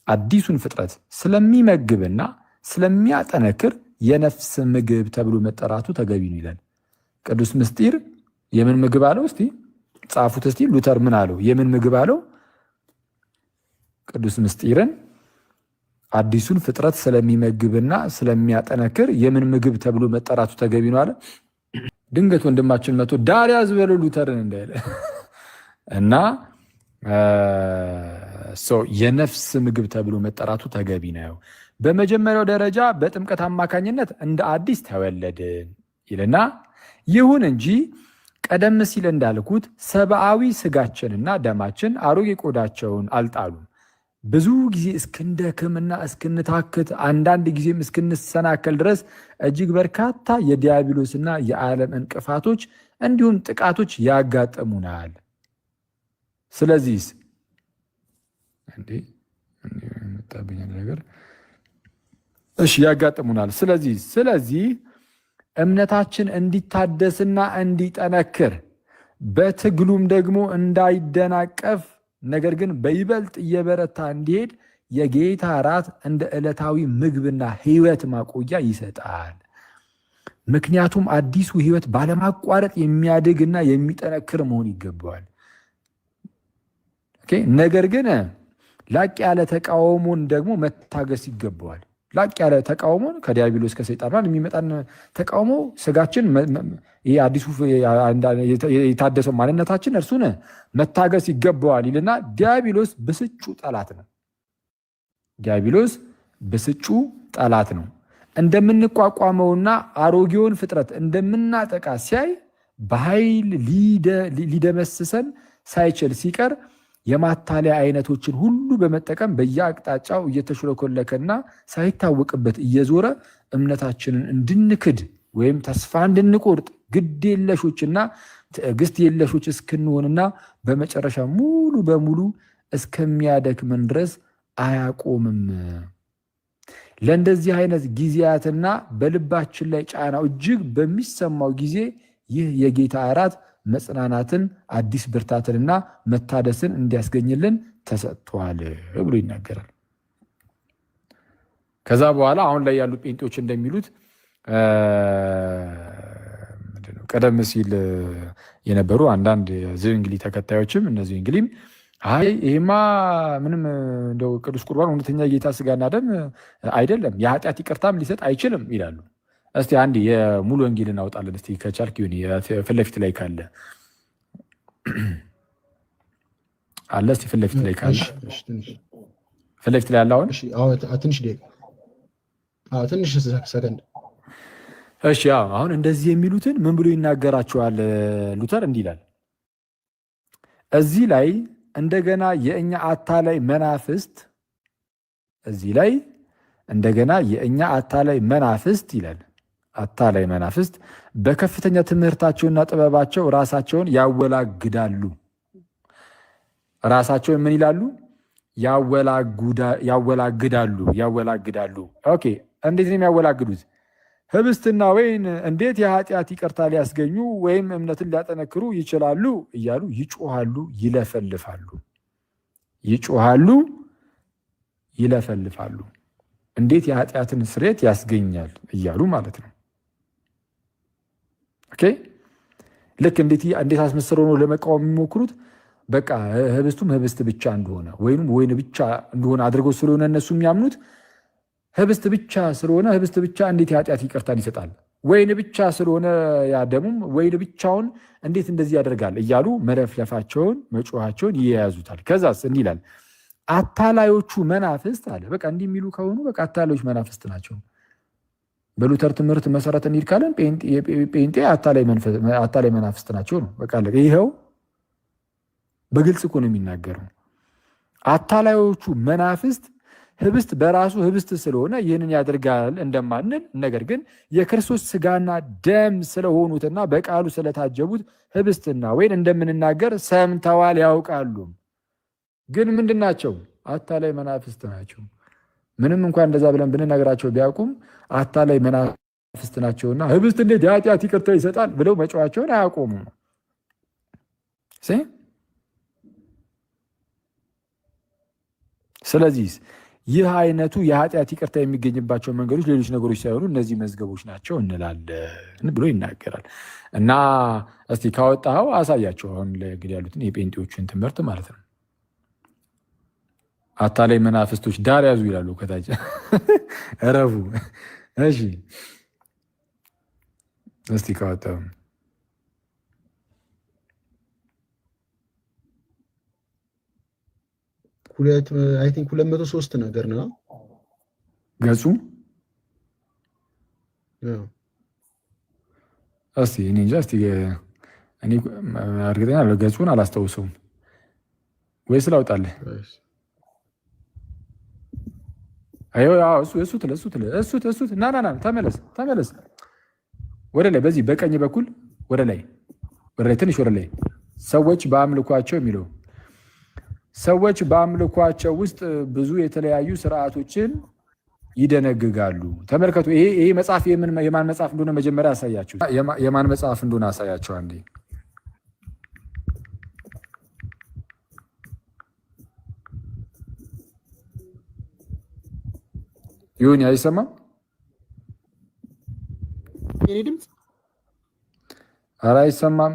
Speaker 1: አዲሱን ፍጥረት ስለሚመግብና ስለሚያጠነክር የነፍስ ምግብ ተብሎ መጠራቱ ተገቢ ነው ይላል። ቅዱስ ምስጢር የምን ምግብ አለው? እስቲ ጻፉት። እስቲ ሉተር ምን አለው? የምን ምግብ አለው? ቅዱስ ምስጢርን አዲሱን ፍጥረት ስለሚመግብና ስለሚያጠነክር የምን ምግብ ተብሎ መጠራቱ ተገቢ ነው አለ። ድንገት ወንድማችን መቶ ዳር ያዝ በለው ሉተርን እንዳይለ እና የነፍስ ምግብ ተብሎ መጠራቱ ተገቢ ነው። በመጀመሪያው ደረጃ በጥምቀት አማካኝነት እንደ አዲስ ተወለድን ይልና ይሁን እንጂ ቀደም ሲል እንዳልኩት ሰብአዊ ስጋችንና ደማችን አሮጌ ቆዳቸውን አልጣሉም። ብዙ ጊዜ እስክንደክምና እስክንታክት አንዳንድ ጊዜም እስክንሰናከል ድረስ እጅግ በርካታ የዲያብሎስና የዓለም እንቅፋቶች እንዲሁም ጥቃቶች ያጋጥሙናል። ስለዚህ ያጋጥሙናል። ስለዚህ እምነታችን እንዲታደስና እንዲጠነክር በትግሉም ደግሞ እንዳይደናቀፍ ነገር ግን በይበልጥ እየበረታ እንዲሄድ የጌታ እራት እንደ ዕለታዊ ምግብና ሕይወት ማቆያ ይሰጣል። ምክንያቱም አዲሱ ሕይወት ባለማቋረጥ የሚያድግና የሚጠነክር መሆን ይገባዋል። ነገር ግን ላቅ ያለ ተቃውሞን ደግሞ መታገስ ይገባዋል። ላቅ ያለ ተቃውሞን ከዲያብሎስ ከሰይጣን የሚመጣን ተቃውሞ ስጋችን አዲሱ የታደሰው ማንነታችን እርሱን መታገስ ይገባዋል ይልና ዲያብሎስ ብስጩ ጠላት ነው። እንደምንቋቋመውና አሮጌውን ፍጥረት እንደምናጠቃ ሲያይ በኃይል ሊደመስሰን ሳይችል ሲቀር የማታለያ አይነቶችን ሁሉ በመጠቀም በየአቅጣጫው እየተሽለኮለከና ሳይታወቅበት እየዞረ እምነታችንን እንድንክድ ወይም ተስፋ እንድንቆርጥ ግድ የለሾችና ትዕግስት የለሾች እስክንሆንና በመጨረሻ ሙሉ በሙሉ እስከሚያደክመን ድረስ አያቆምም። ለእንደዚህ አይነት ጊዜያትና በልባችን ላይ ጫናው እጅግ በሚሰማው ጊዜ ይህ የጌታ እራት መጽናናትን፣ አዲስ ብርታትንና መታደስን እንዲያስገኝልን ተሰጥቷል ብሎ ይናገራል። ከዛ በኋላ አሁን ላይ ያሉ ጴንጤዎች እንደሚሉት ቀደም ሲል የነበሩ አንዳንድ ዝንግሊ ተከታዮችም እነዚህ እንግሊም አይ ይሄማ ምንም እንደው ቅዱስ ቁርባን እውነተኛ የጌታ ስጋና ደም አይደለም፣ የኃጢአት ይቅርታም ሊሰጥ አይችልም ይላሉ። እስቲ አንድ የሙሉ ወንጌልን አውጣለን እስቲ ከቻልክ ይሁን ፊት ለፊት ላይ ካለ አለ እስቲ ፊት ለፊት ላይ ካለ ፊት ለፊት ላይ አለ።
Speaker 2: አሁን ትንሽ ደቂቃ ትንሽ ሰከንድ።
Speaker 1: እሺ አሁን እንደዚህ የሚሉትን ምን ብሎ ይናገራቸዋል ሉተር? እንዲህ ይላል እዚህ ላይ እንደገና የእኛ አታላይ መናፍስት እዚህ ላይ እንደገና የእኛ አታላይ መናፍስት ይላል። አታላይ መናፍስት በከፍተኛ ትምህርታቸውና ጥበባቸው ራሳቸውን ያወላግዳሉ። ራሳቸውን ምን ይላሉ? ያወላግዳሉ። ኦኬ፣ እንዴት ነው የሚያወላግዱት? ህብስትና ወይን እንዴት የኃጢአት ይቅርታ ሊያስገኙ ወይም እምነትን ሊያጠነክሩ ይችላሉ እያሉ ይጮሃሉ፣ ይለፈልፋሉ። እንዴት የኃጢአትን ስርየት ያስገኛል እያሉ ማለት ነው። ኦኬ፣ ልክ እንዴት አስመስለው ነው ለመቃወም የሚሞክሩት? በቃ ህብስቱም ህብስት ብቻ እንደሆነ ወይንም ወይን ብቻ እንደሆነ አድርገው ስለሆነ እነሱ የሚያምኑት ህብስት ብቻ ስለሆነ ህብስት ብቻ እንዴት የኃጢአት ይቅርታን ይሰጣል? ወይን ብቻ ስለሆነ ያደሙም ወይን ብቻውን እንዴት እንደዚህ ያደርጋል እያሉ መለፍለፋቸውን መጮሃቸውን ይያያዙታል። ከዛስ እንዲህ ይላል አታላዮቹ መናፍስት አለ። በቃ እንዲህ የሚሉ ከሆኑ በቃ አታላዮች መናፍስት ናቸው። በሉተር ትምህርት መሰረት እንሂድ ካለን ጴንጤ አታላይ መናፍስት ናቸው ነው። በቃ ይኸው በግልጽ እኮ ነው የሚናገረው። አታላዮቹ መናፍስት ህብስት በራሱ ህብስት ስለሆነ ይህንን ያደርጋል እንደማንል፣ ነገር ግን የክርስቶስ ስጋና ደም ስለሆኑትና በቃሉ ስለታጀቡት ህብስትና ወይን እንደምንናገር ሰምተዋል ያውቃሉ። ግን ምንድን ናቸው? አታላይ መናፍስት ናቸው። ምንም እንኳን እንደዛ ብለን ብንነግራቸው ቢያውቁም አታላይ መናፍስት ናቸውና ህብስት እንዴት የኃጢአት ይቅርታ ይሰጣል ብለው መጫዋቸውን አያቆሙም። ስለዚህ ይህ አይነቱ የኃጢአት ይቅርታ የሚገኝባቸው መንገዶች ሌሎች ነገሮች ሳይሆኑ እነዚህ መዝገቦች ናቸው እንላለን ብሎ ይናገራል። እና እስቲ ካወጣኸው አሳያቸው። አሁን እንግዲህ ያሉትን የጴንጤዎቹን ትምህርት ማለት ነው። አታላይ መናፍስቶች ዳር ያዙ ይላሉ ከታች እረፉ። እሺ እስቲ ካወጣው
Speaker 2: አይ ቲንክ 203 ነገር ነው
Speaker 1: ገጹ። እስቲ እኔ እንጃ፣ እስቲ እኔ እርግጠኛ ገጹን አላስታውሰውም ወይስ ላውጣልህ? አዮ እሱት ና ተመለስ ወደ ላይ፣ በዚህ በቀኝ በኩል ወደ ላይ ትንሽ ወደ ላይ። ሰዎች በአምልኳቸው የሚለው ሰዎች በአምልኳቸው ውስጥ ብዙ የተለያዩ ስርዓቶችን ይደነግጋሉ። ተመልከቱ። ይሄ መጽሐፍ የማን መጽሐፍ እንደሆነ መጀመሪያ ያሳያችሁ። የማን መጽሐፍ እንደሆነ አሳያቸው አንዴ። ይሁን አይሰማም?
Speaker 2: የኔ ድምፅ
Speaker 1: ኧረ አይሰማም።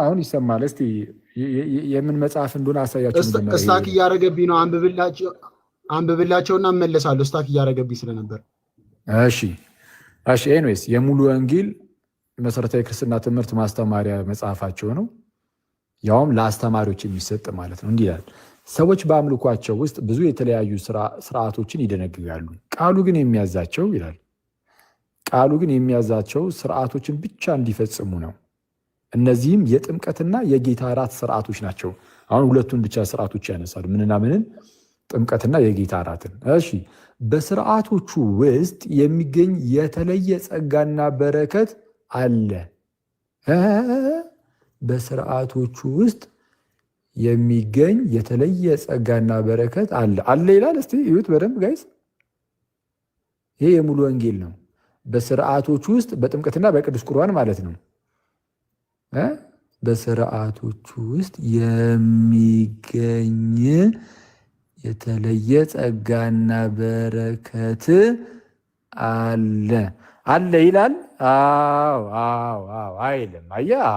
Speaker 1: አሁን ይሰማል። እስቲ የምን መጽሐፍ እንደሆነ አሳያቸው።
Speaker 2: እስታክ እያደረገብኝ ነው። አንብብላቸውና እመለሳለሁ። እስታክ እያደረገብኝ ስለነበር።
Speaker 1: እሺ። ኤኒዌይስ የሙሉ ወንጌል መሰረታዊ ክርስትና ትምህርት ማስተማሪያ መጽሐፋቸው ነው። ያውም ለአስተማሪዎች የሚሰጥ ማለት ነው። እንዲህ ይላል። ሰዎች በአምልኳቸው ውስጥ ብዙ የተለያዩ ስርዓቶችን ይደነግጋሉ። ቃሉ ግን የሚያዛቸው ስርዓቶችን ብቻ እንዲፈጽሙ ነው። እነዚህም የጥምቀትና የጌታ እራት ስርዓቶች ናቸው። አሁን ሁለቱን ብቻ ስርዓቶች ያነሳሉ። ምንና ምንን? ጥምቀትና የጌታ እራትን። እሺ፣ በስርዓቶቹ ውስጥ የሚገኝ የተለየ ጸጋና በረከት አለ። በስርዓቶቹ ውስጥ የሚገኝ የተለየ ጸጋና በረከት አለ ይላል። እስቲ እዩት በደንብ ጋይስ። ይሄ የሙሉ ወንጌል ነው። በስርዓቶቹ ውስጥ በጥምቀትና በቅዱስ ቁርባን ማለት ነው። በስርዓቶቹ ውስጥ የሚገኝ የተለየ ጸጋና በረከት አለ ይላል። አዎ አይልም። አየህ፣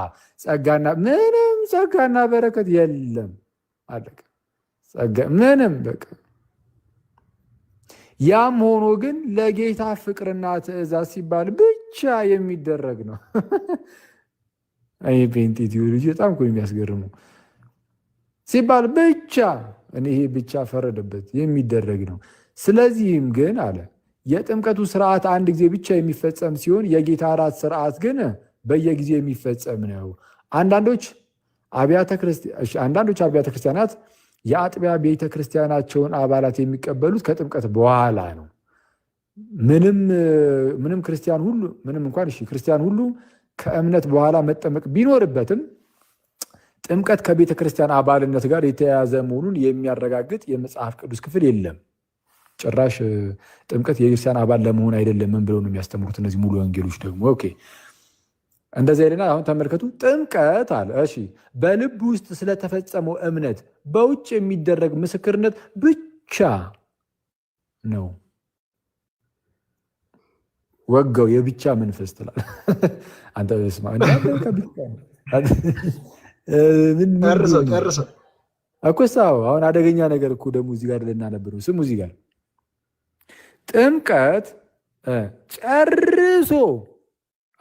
Speaker 1: ምንም ጸጋና በረከት የለም። አለቀ። ምንም በቃ። ያም ሆኖ ግን ለጌታ ፍቅርና ትእዛዝ ሲባል ብቻ ብቻ የሚደረግ ነው። ይሄ ፔንቴ ቴዎሎጂ በጣም እኮ የሚያስገርመው ሲባል ብቻ ይሄ ብቻ ፈረደበት የሚደረግ ነው። ስለዚህም ግን አለ የጥምቀቱ ስርዓት አንድ ጊዜ ብቻ የሚፈጸም ሲሆን የጌታ እራት ስርዓት ግን በየጊዜው የሚፈጸም ነው። አንዳንዶች አብያተ ክርስቲያናት የአጥቢያ ቤተ ክርስቲያናቸውን አባላት የሚቀበሉት ከጥምቀት በኋላ ነው። ምንም ክርስቲያን ሁሉ ከእምነት በኋላ መጠመቅ ቢኖርበትም ጥምቀት ከቤተ ክርስቲያን አባልነት ጋር የተያያዘ መሆኑን የሚያረጋግጥ የመጽሐፍ ቅዱስ ክፍል የለም። ጭራሽ ጥምቀት የክርስቲያን አባል ለመሆን አይደለም ምን ብለው ነው የሚያስተምሩት እነዚህ ሙሉ ወንጌሎች ደግሞ። ኦኬ እንደዚህ አይደና አሁን ተመልከቱ። ጥምቀት አለ እሺ በልብ ውስጥ ስለተፈጸመው እምነት በውጭ የሚደረግ ምስክርነት ብቻ ነው። ወጋው የብቻ መንፈስ ትላል አንተ ስማ
Speaker 2: ጨርሰው
Speaker 1: እኮ ሳው አሁን አደገኛ ነገር እኮ ደግሞ እዚህ ጋር ልናነብ ነው። ስሙ እዚህ ጋር ጥምቀት ጨርሶ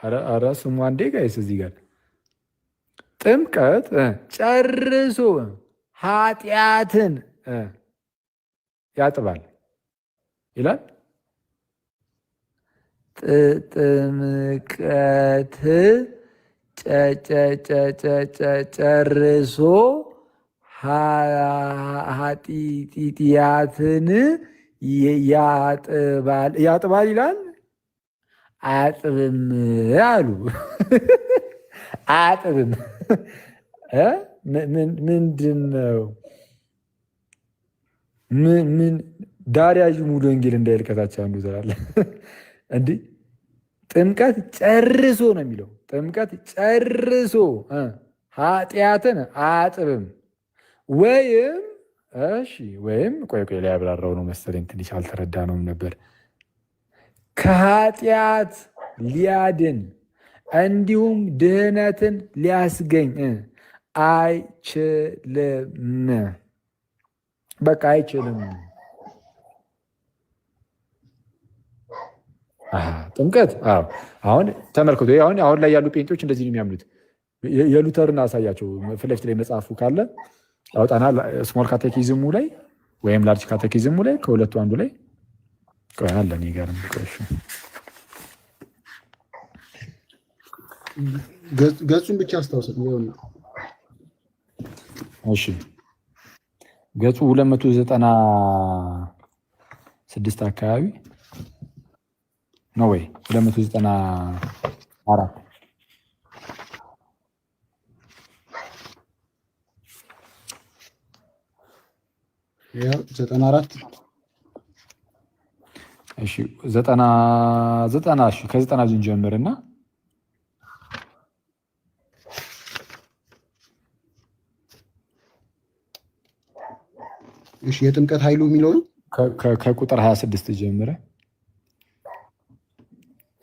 Speaker 1: ኧረ ስሙ አንዴ ጋይስ እዚህ ጋር ጥምቀት ጨርሶ ኃጢአትን ያጥባል ይላል። ጥምቀት ጨርሶ ኃጢአትን ያጥባል ይላል። አያጥብም አሉ። አያጥብም ምንድን ነው? ምን ዳርያዥ ሙሉ ወንጌል እንዳይልቀታቸው አንዱ ትላለ እንዲህ ጥምቀት ጨርሶ ነው የሚለው። ጥምቀት ጨርሶ ኃጢአትን አያጥብም ወይም ቆይ ላይ ያብራራው ነው መሰለኝ ትንሽ አልተረዳ ነውም ነበር። ከኃጢአት ሊያድን እንዲሁም ድህነትን ሊያስገኝ አይችልም። በቃ አይችልም። ጥምቀት አሁን ተመልክቶ አሁን ላይ ያሉ ጴንጤዎች እንደዚህ ነው የሚያምኑት። የሉተርን አሳያቸው ፊት ለፊት ላይ መጽሐፉ ካለ አውጣና ስሞል ካቴኪዝሙ ላይ ወይም ላርጅ ካቴኪዝሙ ላይ ከሁለቱ አንዱ ላይ ቆያለ እኔ ጋር
Speaker 2: ገጹን ብቻ አስታውሰን ይሆን።
Speaker 1: እሺ ገጹ 296 አካባቢ ነው ወይ 294
Speaker 2: ያው 94
Speaker 1: እሺ 90 እሺ ከ90 እንጀምርና
Speaker 2: እሺ የጥምቀት ኃይሉ የሚለው
Speaker 1: ከቁጥር 26 ጀምረ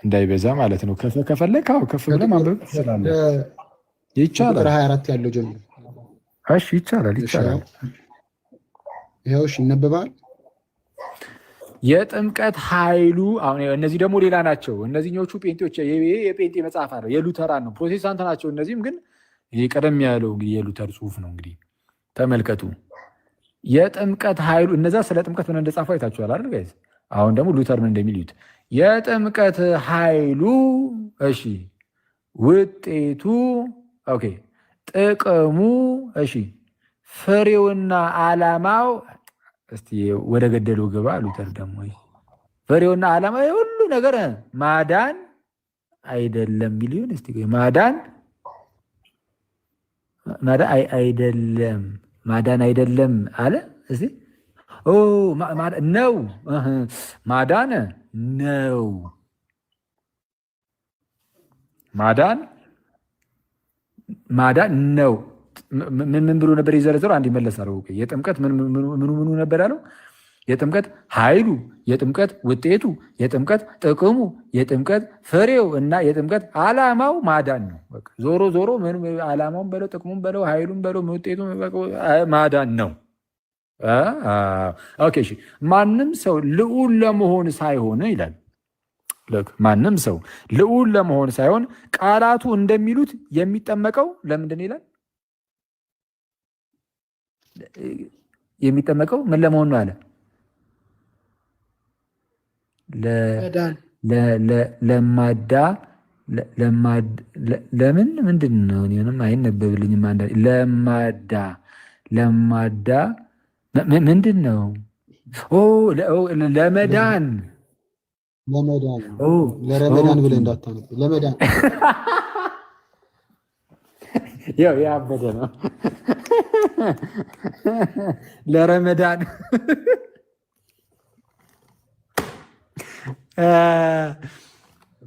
Speaker 1: እንዳይበዛ ማለት ነው። ከፈለክ ከፍ ብለህ ማንበብ ትችላለህ። ይቻላል።
Speaker 2: ቁጥር 24 ያለው ጀምሮ
Speaker 1: እሺ ይቻላል።
Speaker 2: ይኸው እሺ ይነበባል።
Speaker 1: የጥምቀት ኃይሉ አሁን እነዚህ ደግሞ ሌላ ናቸው። እነዚህኞቹ ጴንጤዎች የጴንጤ መጽሐፍ ነው፣ የሉተራን ነው፣ ፕሮቴስታንት ናቸው። እነዚህም ግን ይሄ ቀደም ያለው እንግዲህ የሉተር ጽሑፍ ነው። እንግዲህ ተመልከቱ። የጥምቀት ኃይሉ እነዛ ስለ ጥምቀት ምን እንደጻፉ አይታችኋል አይደል ጋይስ? አሁን ደግሞ ሉተር ምን እንደሚሉት የጥምቀት ኃይሉ እሺ፣ ውጤቱ ኦኬ፣ ጥቅሙ እሺ፣ ፍሬውና ዓላማው እስቲ ወደ ገደለው ግባ። ሉተር ደግሞ ፍሬውና ዓላማው የሁሉ ነገር ማዳን አይደለም ቢሊዮን እስቲ ማዳን አይደለም ማዳን አይደለም አለ። እስቲ ነው ማዳን ነው ማዳን ነው። ምን ብሎ ነበር የዘረዘረው? አንድ ይመለሳል። የጥምቀት ምኑ ነበር ያለው? የጥምቀት ኃይሉ፣ የጥምቀት ውጤቱ፣ የጥምቀት ጥቅሙ፣ የጥምቀት ፍሬው እና የጥምቀት ዓላማው ማዳን ነው። ዞሮ ዞሮ ዓላማውን በለው ጥቅሙን በለው ኃይሉን በለው ውጤቱ ማዳን ነው። ኦኬ እሺ። ማንም ሰው ልዑል ለመሆን ሳይሆን ይላል ማንም ሰው ልዑል ለመሆን ሳይሆን ቃላቱ እንደሚሉት የሚጠመቀው ለምንድን ይላል? የሚጠመቀው ምን ለመሆን ነው አለ? ለማዳ ለምን ምንድን ነው? እኔንም አይነበብልኝም። ለማዳ ምንድን ነው? ለመዳን
Speaker 2: ለረመዳን ብለህ እንዳታነብ። ለመዳን
Speaker 1: ያው ያበደ ነው። ለረመዳን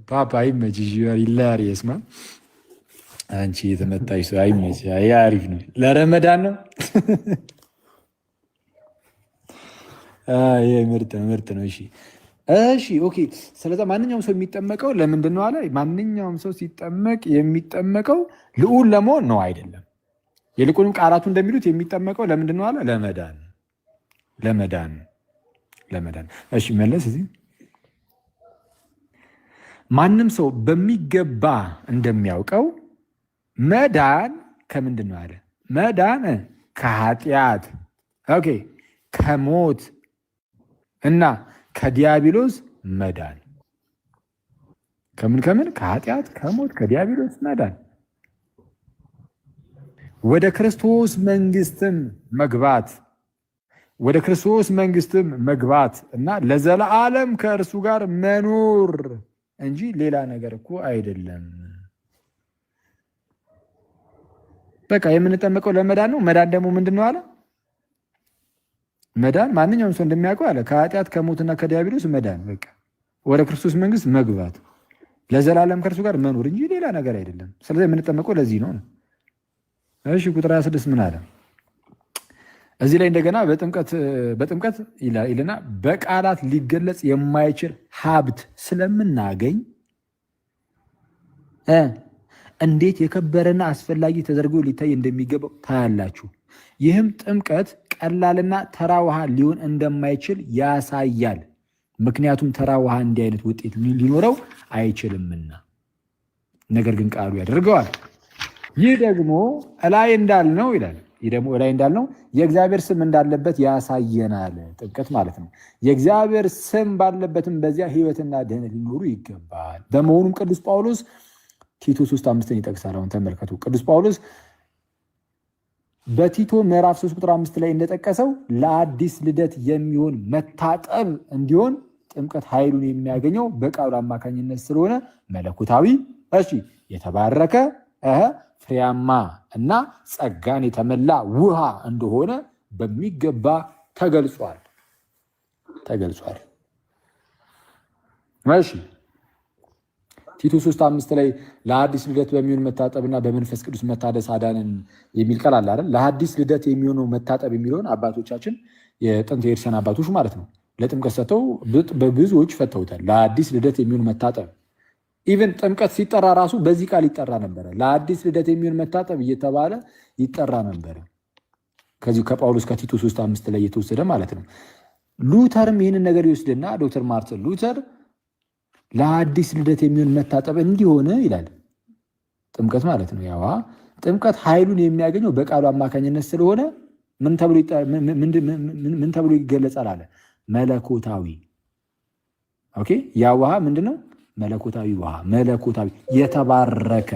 Speaker 1: ፓፓ አይመችሽ። ይላሪየስ ማ አንቺ የተመታሽ ሰው አይመች። አሪፍ ነው። ለረመዳን ነው። ይሄ ምርጥ ነው። እሺ ኦኬ። ስለዛ ማንኛውም ሰው የሚጠመቀው ለምንድን ነው አለ? ማንኛውም ሰው ሲጠመቅ የሚጠመቀው ልዑል ለመሆን ነው አይደለም። ይልቁንም ቃላቱ እንደሚሉት የሚጠመቀው ለምንድን ነው አለ? ለመዳን። እሺ መለስ እዚህ ማንም ሰው በሚገባ እንደሚያውቀው መዳን ከምንድን ነው አለ? መዳን ከኃጢአት ኦኬ፣ ከሞት እና ከዲያብሎስ መዳን። ከምን ከኃጢአት፣ ከሞት፣ ከዲያብሎስ መዳን፣ ወደ ክርስቶስ መንግስትም መግባት እና ለዘላለም ከእርሱ ጋር መኖር እንጂ ሌላ ነገር እኮ አይደለም። በቃ የምንጠመቀው ለመዳን ነው። መዳን ደግሞ ምንድን ነው አለ? መዳን ማንኛውም ሰው እንደሚያውቀው አለ ከኃጢአት ከሞትና ከዲያብሎስ መዳን፣ በቃ ወደ ክርስቶስ መንግስት መግባት፣ ለዘላለም ከእርሱ ጋር መኖር እንጂ ሌላ ነገር አይደለም። ስለዚህ የምንጠመቀው ለዚህ ነው። እሺ ቁጥር 26 ምን አለ? እዚህ ላይ እንደገና በጥምቀት ይልና በቃላት ሊገለጽ የማይችል ሀብት ስለምናገኝ እንዴት የከበረና አስፈላጊ ተደርጎ ሊታይ እንደሚገባው ታያላችሁ። ይህም ጥምቀት ቀላልና ተራ ውሃ ሊሆን እንደማይችል ያሳያል። ምክንያቱም ተራ ውሃ እንዲህ አይነት ውጤት ሊኖረው አይችልምና፣ ነገር ግን ቃሉ ያደርገዋል። ይህ ደግሞ እላይ እንዳልነው ይላል። ይህ ደግሞ እላይ እንዳልነው የእግዚአብሔር ስም እንዳለበት ያሳየናል። ጥምቀት ማለት ነው። የእግዚአብሔር ስም ባለበትም በዚያ ሕይወትና ድህነት ሊኖሩ ይገባል። በመሆኑም ቅዱስ ጳውሎስ ቲቶ 3:5 ይጠቅሳል። አሁን ተመልከቱ። ቅዱስ ጳውሎስ በቲቶ ምዕራፍ 3 ቁጥር 5 ላይ እንደጠቀሰው ለአዲስ ልደት የሚሆን መታጠብ እንዲሆን ጥምቀት ኃይሉን የሚያገኘው በቃሉ አማካኝነት ስለሆነ መለኮታዊ የተባረከ ፍሬያማ እና ጸጋን የተመላ ውሃ እንደሆነ በሚገባ ተገልጿል። ቲቶ 3:5 ላይ ለአዲስ ልደት በሚሆን መታጠብና በመንፈስ ቅዱስ መታደስ አዳንን የሚል ቃል አለ አይደል? ለአዲስ ልደት የሚሆነው መታጠብ የሚለውን አባቶቻችን የጥንት የኤርሰን አባቶች ማለት ነው ለጥምቀት ሰጥተው በብዙዎች ፈተውታል። ለአዲስ ልደት የሚሆን መታጠብ ኢቨን ጥምቀት ሲጠራ ራሱ በዚህ ቃል ይጠራ ነበረ። ለአዲስ ልደት የሚሆን መታጠብ እየተባለ ይጠራ ነበረ። ከዚሁ ከጳውሎስ ከቲቶ 3:5 ላይ የተወሰደ ማለት ነው። ሉተርም ይህንን ነገር ይወስድና ዶክተር ማርቲን ሉተር ለአዲስ ልደት የሚሆን መታጠብ እንዲሆን ይላል። ጥምቀት ማለት ነው። ያዋ ጥምቀት ኃይሉን የሚያገኘው በቃሉ አማካኝነት ስለሆነ ምን ተብሎ ይገለጻል አለ? መለኮታዊ። ኦኬ ያ ውሃ ምንድነው? መለኮታዊ ውሃ፣ መለኮታዊ የተባረከ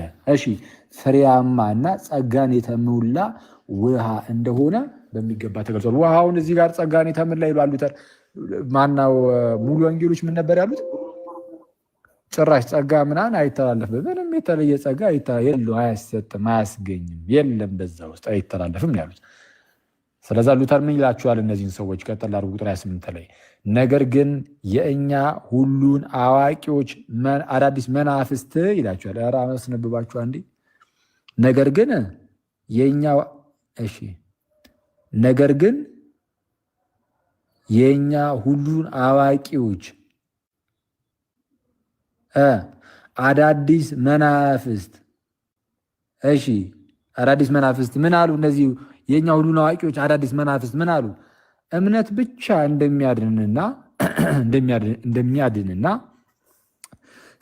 Speaker 1: ፍሬያማ እና ጸጋን የተሞላ ውሃ እንደሆነ በሚገባ ተገልጿል። ውሃውን እዚህ ጋር ጸጋን የተሞላ ይላሉ። ማናው ሙሉ ወንጌሎች ምን ነበር ያሉት? ጭራሽ ጸጋ ምናምን አይተላለፍም። ምንም የተለየ ጸጋ የለው፣ አያሰጥም፣ አያስገኝም፣ የለም በዛ ውስጥ አይተላለፍም ያሉት። ስለዛ ሉተር ምን ይላቸዋል እነዚህን ሰዎች? ቀጥል አድርጉ ቁጥር 28 ላይ ነገር ግን የእኛ ሁሉን አዋቂዎች አዳዲስ መናፍስት ይላቸዋል። ኧረ አስነብባችሁ አንዴ። ነገር ግን የእኛ ሁሉን አዋቂዎች አዳዲስ መናፍስት አዳዲስ መናፍስት ምን አሉ? እነዚህ የእኛ ሁሉን አዋቂዎች አዳዲስ መናፍስት ምን አሉ? እምነት ብቻ እንደሚያድንና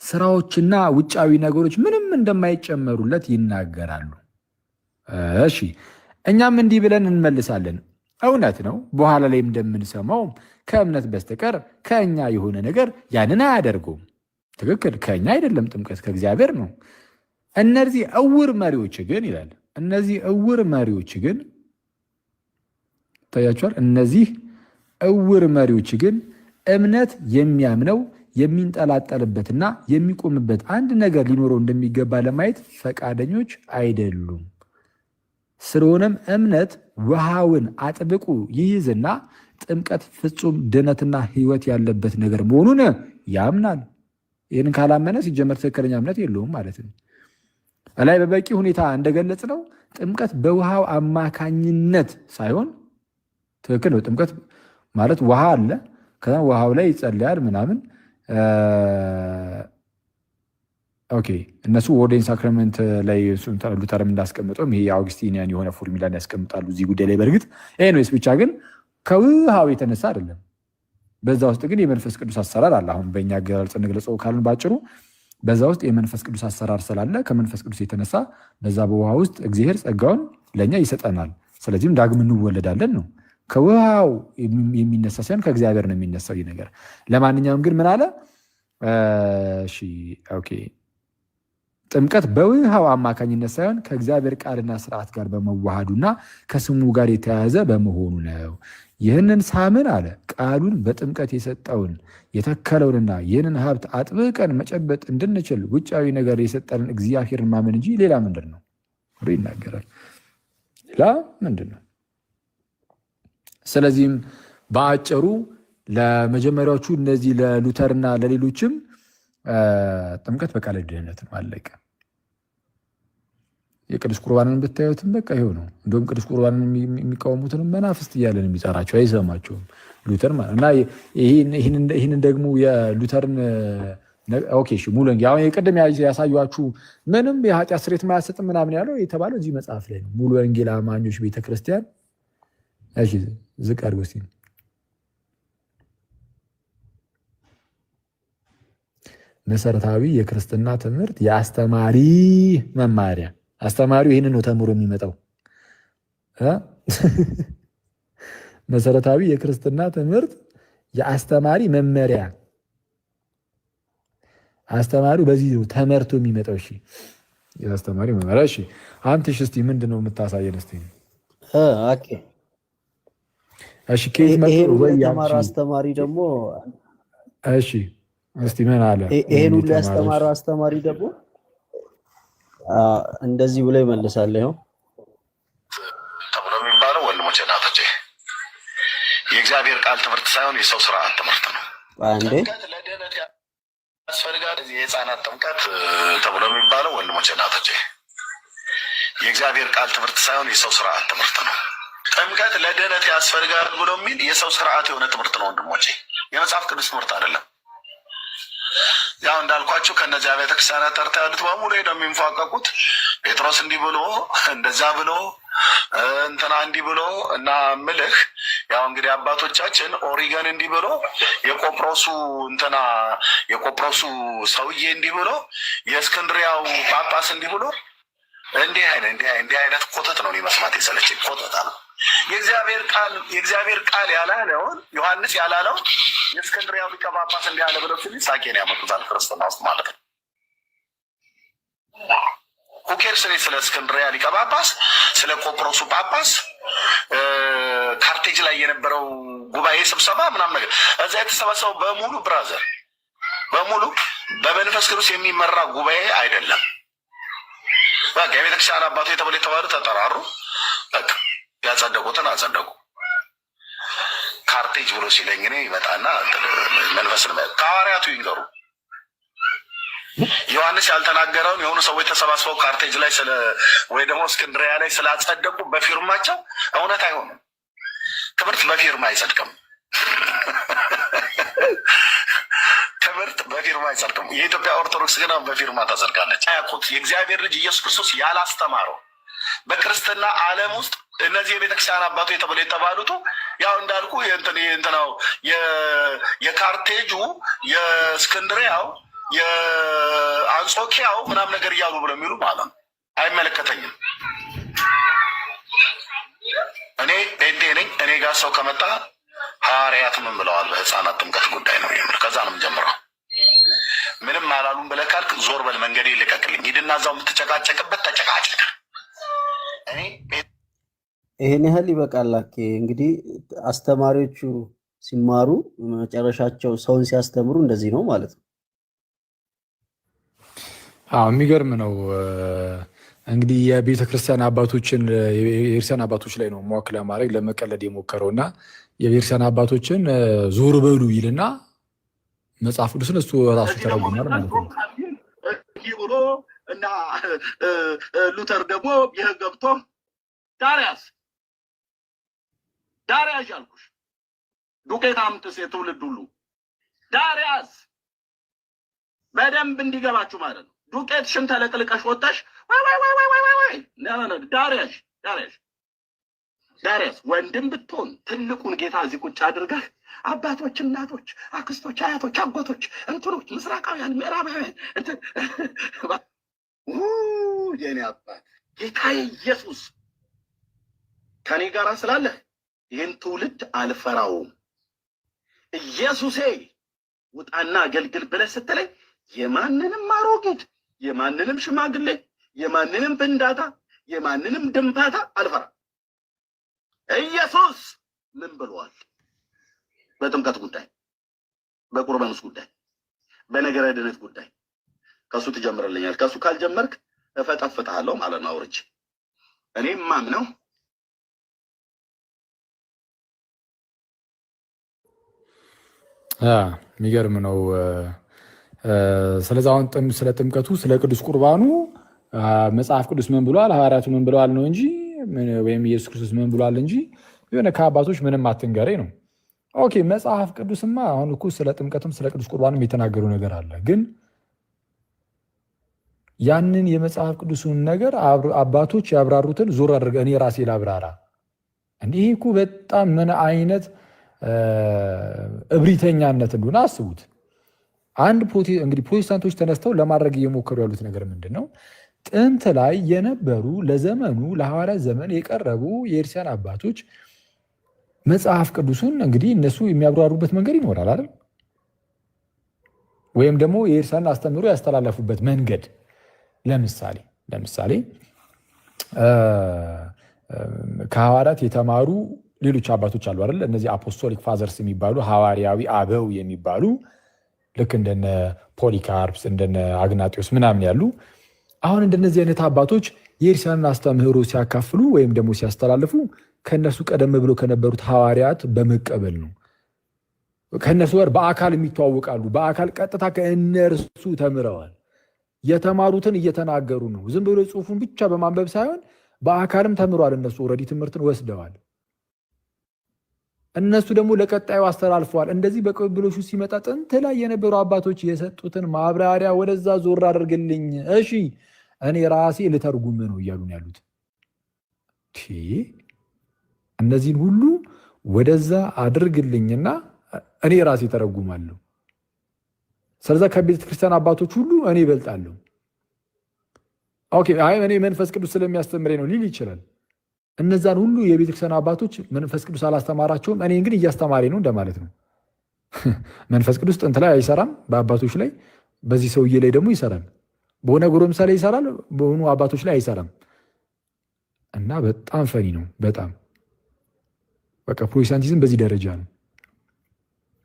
Speaker 1: ስራዎችና ውጫዊ ነገሮች ምንም እንደማይጨመሩለት ይናገራሉ። እሺ እኛም እንዲህ ብለን እንመልሳለን። እውነት ነው። በኋላ ላይ እንደምንሰማው ከእምነት በስተቀር ከእኛ የሆነ ነገር ያንን አያደርጉም። ትክክል። ከእኛ አይደለም፣ ጥምቀት ከእግዚአብሔር ነው። እነዚህ እውር መሪዎች ግን ይላል፣ እነዚህ እውር መሪዎች ግን ታያቸዋል። እነዚህ እውር መሪዎች ግን እምነት የሚያምነው የሚንጠላጠልበትና የሚቆምበት አንድ ነገር ሊኖረው እንደሚገባ ለማየት ፈቃደኞች አይደሉም። ስለሆነም እምነት ውሃውን አጥብቁ ይይዝና ጥምቀት ፍጹም ድነትና ሕይወት ያለበት ነገር መሆኑን ያምናል። ይህን ካላመነ ሲጀመር ትክክለኛ እምነት የለውም ማለት ነው። ላይ በበቂ ሁኔታ እንደገለጽ ነው ጥምቀት በውሃው አማካኝነት ሳይሆን ትክክል ነው። ጥምቀት ማለት ውሃ አለ፣ ከዛ ውሃው ላይ ይጸልያል ምናምን። ኦኬ እነሱ ወርዴን ሳክራመንት ላይ ሉተርም እንዳስቀምጠውም ይሄ የአውግስቲኒያን የሆነ ፎርሙላን ያስቀምጣሉ እዚህ ጉዳይ ላይ። በእርግጥ ኤኒዌይስ ብቻ ግን ከውሃው የተነሳ አይደለም። በዛ ውስጥ ግን የመንፈስ ቅዱስ አሰራር አለ። አሁን በእኛ አገላለጽ እንግለጸው ካልን ባጭሩ በዛ ውስጥ የመንፈስ ቅዱስ አሰራር ስላለ ከመንፈስ ቅዱስ የተነሳ በዛ በውሃ ውስጥ እግዚአብሔር ጸጋውን ለእኛ ይሰጠናል። ስለዚህም ዳግም እንወለዳለን ነው። ከውሃው የሚነሳ ሳይሆን ከእግዚአብሔር ነው የሚነሳው ይህ ነገር። ለማንኛውም ግን ምን አለ? እሺ ኦኬ ጥምቀት በውሃው አማካኝነት ሳይሆን ከእግዚአብሔር ቃልና ስርዓት ጋር በመዋሃዱና ከስሙ ጋር የተያያዘ በመሆኑ ነው። ይህንን ሳምን አለ ቃሉን በጥምቀት የሰጠውን የተከለውንና ይህንን ሀብት አጥብቀን መጨበጥ እንድንችል ውጫዊ ነገር የሰጠንን እግዚአብሔርን ማመን እንጂ ሌላ ምንድን ነው ይናገራል። ሌላ ምንድን ነው? ስለዚህም በአጭሩ ለመጀመሪያዎቹ እነዚህ ለሉተርና ለሌሎችም ጥምቀት በቃለ ድህነት ነው፣ አለቀ። የቅዱስ ቁርባንን ብታዩትም በቃ ይኸው ነው። እንደውም ቅዱስ ቁርባንን የሚቃወሙትንም መናፍስት እያለን የሚጠራቸው አይሰማቸውም ሉተር ማለት እና ይህንን ደግሞ የሉተርን ኦኬ እሺ ሙሉ ወንጌል አሁን የቀደም ያሳዩችሁ ምንም የኃጢአት ስርየት ማያሰጥም ምናምን ያለው የተባለው እዚህ መጽሐፍ ላይ ነው። ሙሉ ወንጌል አማኞች ቤተክርስቲያን እሺ ዝቅ አድርጎ እስኪ መሰረታዊ የክርስትና ትምህርት የአስተማሪ መማሪያ። አስተማሪው ይህንን ነው ተምሮ የሚመጣው። መሰረታዊ የክርስትና ትምህርት የአስተማሪ መመሪያ። አስተማሪው በዚህ ነው ተመርቶ የሚመጣው። እሺ የአስተማሪ መመሪያ። እሺ አንተሽ እስቲ ምንድን ነው የምታሳየን እስቲ?
Speaker 5: ኦኬ
Speaker 1: እሺ ከየት መጥቶ ወይ
Speaker 5: ያማራ አስተማሪ ደግሞ
Speaker 1: እሺ እስቲ ምን አለ?
Speaker 5: ይሄን ሁሉ ያስተማረው አስተማሪ ደግሞ እንደዚህ ብሎ ይመልሳል። ይኸው
Speaker 3: ተብሎ የሚባለው ወንድሞቼ እናቶቼ የእግዚአብሔር ቃል ትምህርት ሳይሆን የሰው ስርዓት ትምህርት ነው።
Speaker 5: አንዴ
Speaker 3: ለደህንነት ያስፈልጋል። የህፃናት ጥምቀት ተብሎ የሚባለው ወንድሞቼ እናቶቼ የእግዚአብሔር ቃል ትምህርት ሳይሆን የሰው ስርዓት ትምህርት ነው። ጥምቀት ለደህንነት ያስፈልጋል ብሎ የሚል የሰው ስርዓት የሆነ ትምህርት ነው ወንድሞቼ፣ የመጽሐፍ ቅዱስ ትምህርት አይደለም። ያው እንዳልኳችሁ ከነዚያ ቤተክርስቲያናት ጠርታ ያሉት በሙሉ ሄደው የሚንፏቀቁት ጴጥሮስ እንዲህ ብሎ እንደዛ ብሎ እንትና እንዲህ ብሎ እና ምልህ ያው እንግዲህ አባቶቻችን ኦሪገን እንዲህ ብሎ የቆጵሮሱ ሰውዬ እንዲህ ብሎ የእስክንድሪያው ጳጳስ እንዲህ ብሎ እንዲህ አይነት ኮተት ነው መስማት የሰለቸኝ። ኮተት አለ። የእግዚአብሔር ቃል ያላለውን ዮሐንስ ያላለው የእስክንድሪያው ሊቀ ጳጳስ እንዲህ አለ ብለው ሲል ሳቄን ያመጡታል ክርስትና ውስጥ ማለት ነው። ሁኬር ስለ እስክንድሪያ ሊቀ ጳጳስ፣ ስለ ቆጵሮሱ ጳጳስ፣ ካርቴጅ ላይ የነበረው ጉባኤ ስብሰባ ምናምን ነገር እዛ የተሰበሰበው በሙሉ ብራዘር በሙሉ በመንፈስ ቅዱስ የሚመራ ጉባኤ አይደለም። በቃ የቤተክርስቲያን አባቶ የተባሉ ተጠራሩ፣ በቃ ያጸደቁትን አጸደቁ። ካርቴጅ ብሎ ሲለኝ እኔ ይመጣና መንፈስን ከሐዋርያቱ ይንገሩ። ዮሐንስ ያልተናገረውን የሆኑ ሰዎች ተሰባስበው ካርቴጅ ላይ ወይ ደግሞ እስክንድሪያ ላይ ስላጸደቁ በፊርማቸው እውነት አይሆንም። ትምህርት በፊርማ አይጸድቅም። ትምህርት በፊርማ አይጸድቅም። የኢትዮጵያ ኦርቶዶክስ ግን በፊርማ ተጸድቃለች። አያውቁት የእግዚአብሔር ልጅ ኢየሱስ ክርስቶስ ያላስተማረው በክርስትና ዓለም ውስጥ እነዚህ የቤተክርስቲያን አባቶ የተባሉት ያው እንዳልኩ እንትናው የካርቴጁ የእስክንድሪያው
Speaker 6: የአንጾኪያው ምናምን ነገር እያሉ ብለው የሚሉ ማለት ነው። አይመለከተኝም። እኔ ጴንጤ ነኝ። እኔ ጋር ሰው ከመጣ ሐዋርያት ምን ብለዋል በህፃናት ጥምቀት ጉዳይ ነው የሚል ከዛ ነው የምጀምረው። ምንም አላሉም ብለህ ካልክ ዞር በል፣ መንገዴ ልቀቅልኝ፣ ሂድና እዛው የምትጨቃጨቅበት ተጨቃጨቅ።
Speaker 5: ይሄን ያህል ይበቃል። እንግዲህ አስተማሪዎቹ ሲማሩ መጨረሻቸው ሰውን ሲያስተምሩ እንደዚህ ነው ማለት ነው።
Speaker 1: የሚገርም ነው። እንግዲህ የቤተ ክርስቲያን አባቶችን የቤተክርስቲያን አባቶች ላይ ነው ሞክ ለማድረግ ለመቀለድ የሞከረው እና የቤተክርስቲያን አባቶችን ዞር በሉ ይልና መጽሐፍ ቅዱስን እሱ ራሱ ተረጉሟል ማለት ነው።
Speaker 6: ብሎ እና ሉተር ደግሞ ይህ ገብቶ ዳርያስ አልኩሽ ዱቄት አምጥስ የትውልድ ሁሉ ዳርያስ በደንብ እንዲገባችሁ ማለት ነው። ዱቄት ሽን ተለቅልቀሽ ወጣሽ ወይ ዳርያስ ወንድም ብትሆን ትልቁን ጌታ እዚህ ቁጭ አድርገህ አባቶች፣ እናቶች፣ አክስቶች፣ አያቶች፣ አጎቶች፣ እንትኖች፣ ምስራቃውያን፣ ምዕራባውያን የኔ አባት ጌታዬ ኢየሱስ ከኔ ጋር ስላለ ይህን ትውልድ አልፈራውም። ኢየሱሴ ውጣና አገልግል ብለህ ስትለኝ የማንንም አሮጊት፣ የማንንም ሽማግሌ፣ የማንንም ፍንዳታ፣ የማንንም ድንፋታ አልፈራም። ኢየሱስ ምን ብሏል? በጥምቀት ጉዳይ፣ በቁርባኑስ ጉዳይ፣ በነገረ ድነት ጉዳይ ከሱ ትጀምርልኛል። ከሱ ካልጀመርክ እፈጠፍጥሃለሁ ማለት ነው። አውርቼ እኔም ማምነው
Speaker 1: የሚገርም ነው። ስለዚህ አሁን ስለ ጥምቀቱ ስለ ቅዱስ ቁርባኑ መጽሐፍ ቅዱስ ምን ብሏል፣ ሐዋርያቱ ምን ብለዋል ነው እንጂ ወይም ኢየሱስ ክርስቶስ ምን ብሏል እንጂ የሆነ ከአባቶች ምንም አትንገረኝ ነው። ኦኬ መጽሐፍ ቅዱስማ አሁን እኮ ስለ ጥምቀትም ስለ ቅዱስ ቁርባንም የተናገሩ ነገር አለ። ግን ያንን የመጽሐፍ ቅዱስን ነገር አባቶች ያብራሩትን ዞር አድርገህ እኔ ራሴ ላብራራ። እንዲህ እኮ በጣም ምን አይነት እብሪተኛነት እንደሆነ አስቡት። እንግዲህ ፕሮቴስታንቶች ተነስተው ለማድረግ እየሞከሩ ያሉት ነገር ምንድን ነው? ጥንት ላይ የነበሩ ለዘመኑ ለሐዋርያት ዘመን የቀረቡ የክርስቲያን አባቶች መጽሐፍ ቅዱሱን እንግዲህ እነሱ የሚያብራሩበት መንገድ ይኖራል አይደል? ወይም ደግሞ የክርስቲያን አስተምህሮ ያስተላለፉበት መንገድ ለምሳሌ ከሐዋርያት የተማሩ ሌሎች አባቶች አሉ አይደል? እነዚህ አፖስቶሊክ ፋዘርስ የሚባሉ ሐዋርያዊ አበው የሚባሉ ልክ እንደነ ፖሊካርፕስ እንደነ አግናጢዮስ ምናምን ያሉ አሁን እንደነዚህ አይነት አባቶች የክርስቲያንን አስተምህሮ ሲያካፍሉ ወይም ደግሞ ሲያስተላልፉ ከነሱ ቀደም ብሎ ከነበሩት ሐዋርያት በመቀበል ነው። ከነሱ ጋር በአካል የሚተዋወቃሉ። በአካል ቀጥታ ከእነርሱ ተምረዋል። የተማሩትን እየተናገሩ ነው። ዝም ብሎ ጽሑፉን ብቻ በማንበብ ሳይሆን በአካልም ተምሯል። እነሱ ኦልሬዲ ትምህርትን ወስደዋል። እነሱ ደግሞ ለቀጣዩ አስተላልፈዋል። እንደዚህ በቅብብሎሹ ሲመጣ ጥንት ላይ የነበሩ አባቶች የሰጡትን ማብራሪያ ወደዛ ዞር አድርግልኝ፣ እሺ እኔ ራሴ ልተርጉም ነው እያሉ ነው ያሉት። እነዚህን ሁሉ ወደዛ አድርግልኝና እኔ ራሴ ተረጉማለሁ። ስለዛ ከቤተ ክርስቲያን አባቶች ሁሉ እኔ ይበልጣለሁ። ኦኬ አይ እኔ መንፈስ ቅዱስ ስለሚያስተምረኝ ነው ሊል ይችላል። እነዛን ሁሉ የቤተ ክርስቲያን አባቶች መንፈስ ቅዱስ አላስተማራቸውም፣ እኔ ግን እያስተማሪ ነው እንደማለት ነው። መንፈስ ቅዱስ ጥንት ላይ አይሰራም በአባቶች ላይ፣ በዚህ ሰውዬ ላይ ደግሞ ይሰራል። በሆነ ጎረምሳ ላይ ይሰራል፣ በሆኑ አባቶች ላይ አይሰራም። እና በጣም ፈኒ ነው። በጣም በቃ ፕሮቴስታንቲዝም በዚህ ደረጃ ነው።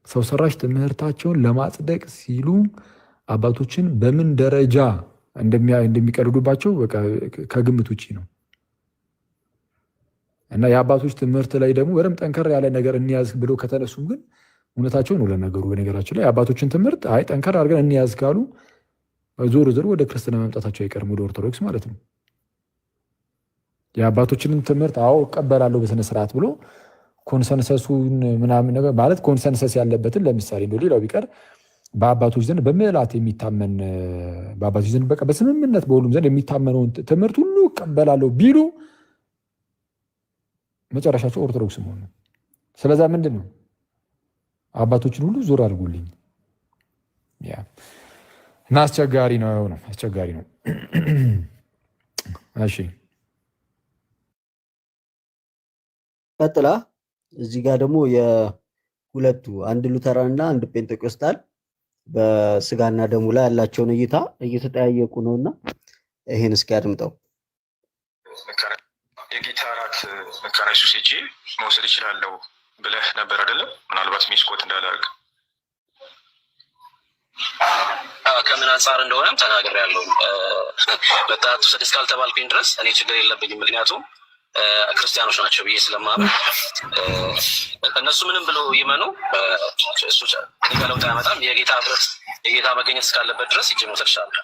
Speaker 1: ሰው ሰራሽ ትምህርታቸውን ለማጽደቅ ሲሉ አባቶችን በምን ደረጃ እንደሚቀልዱባቸው በቃ ከግምት ውጭ ነው። እና የአባቶች ትምህርት ላይ ደግሞ በደምብ ጠንከር ያለ ነገር እንያዝ ብለው ከተነሱም ግን እውነታቸው ነው። ለነገሩ በነገራችን ላይ የአባቶችን ትምህርት አይ ጠንከር አድርገን እንያዝ ካሉ ዞር ዞር ወደ ክርስትና መምጣታቸው አይቀርም፣ ወደ ኦርቶዶክስ ማለት ነው። የአባቶችንን ትምህርት አዎ እቀበላለሁ በስነ ስርዓት ብሎ ኮንሰንሰሱን ምናምን ነገር ማለት ኮንሰንሰስ ያለበትን ለምሳሌ እንደው ሌላው ቢቀር በአባቶች ዘንድ በምዕላት የሚታመን በአባቶች ዘንድ በቃ በስምምነት በሁሉም ዘንድ የሚታመነውን ትምህርት ሁሉ እቀበላለሁ ቢሉ መጨረሻቸው ኦርቶዶክስ መሆኑ። ስለዛ ምንድን ነው አባቶችን ሁሉ ዞር አድርጉልኝ። እና አስቸጋሪ ነው አስቸጋሪ ነው። እሺ
Speaker 5: ቀጥላ እዚህ ጋር ደግሞ የሁለቱ አንድ ሉተራን እና አንድ ጴንጤቆስጣል በስጋና ደሙ ላይ ያላቸውን እይታ እየተጠያየቁ ነውና ይሄን እስኪ አድምጠው።
Speaker 7: የጌታ እራት መካነ ኢየሱስ ሄጄ መውሰድ እችላለሁ ብለህ ነበር አይደለም? ምናልባት ሚስኮት እንዳላደርግ
Speaker 4: ከምን አንጻር እንደሆነም ተናግሬያለሁ። በጣቱ ውሰድ እስካልተባልኩኝ ድረስ እኔ ችግር የለብኝም። ምክንያቱም ክርስቲያኖች ናቸው ብዬ ስለማምን እነሱ ምንም ብለው ይመኑ እሱ ለውጥ አያመጣም። የጌታ ህብረት የጌታ መገኘት እስካለበት ድረስ ሂጄ መውሰድ እችላለሁ።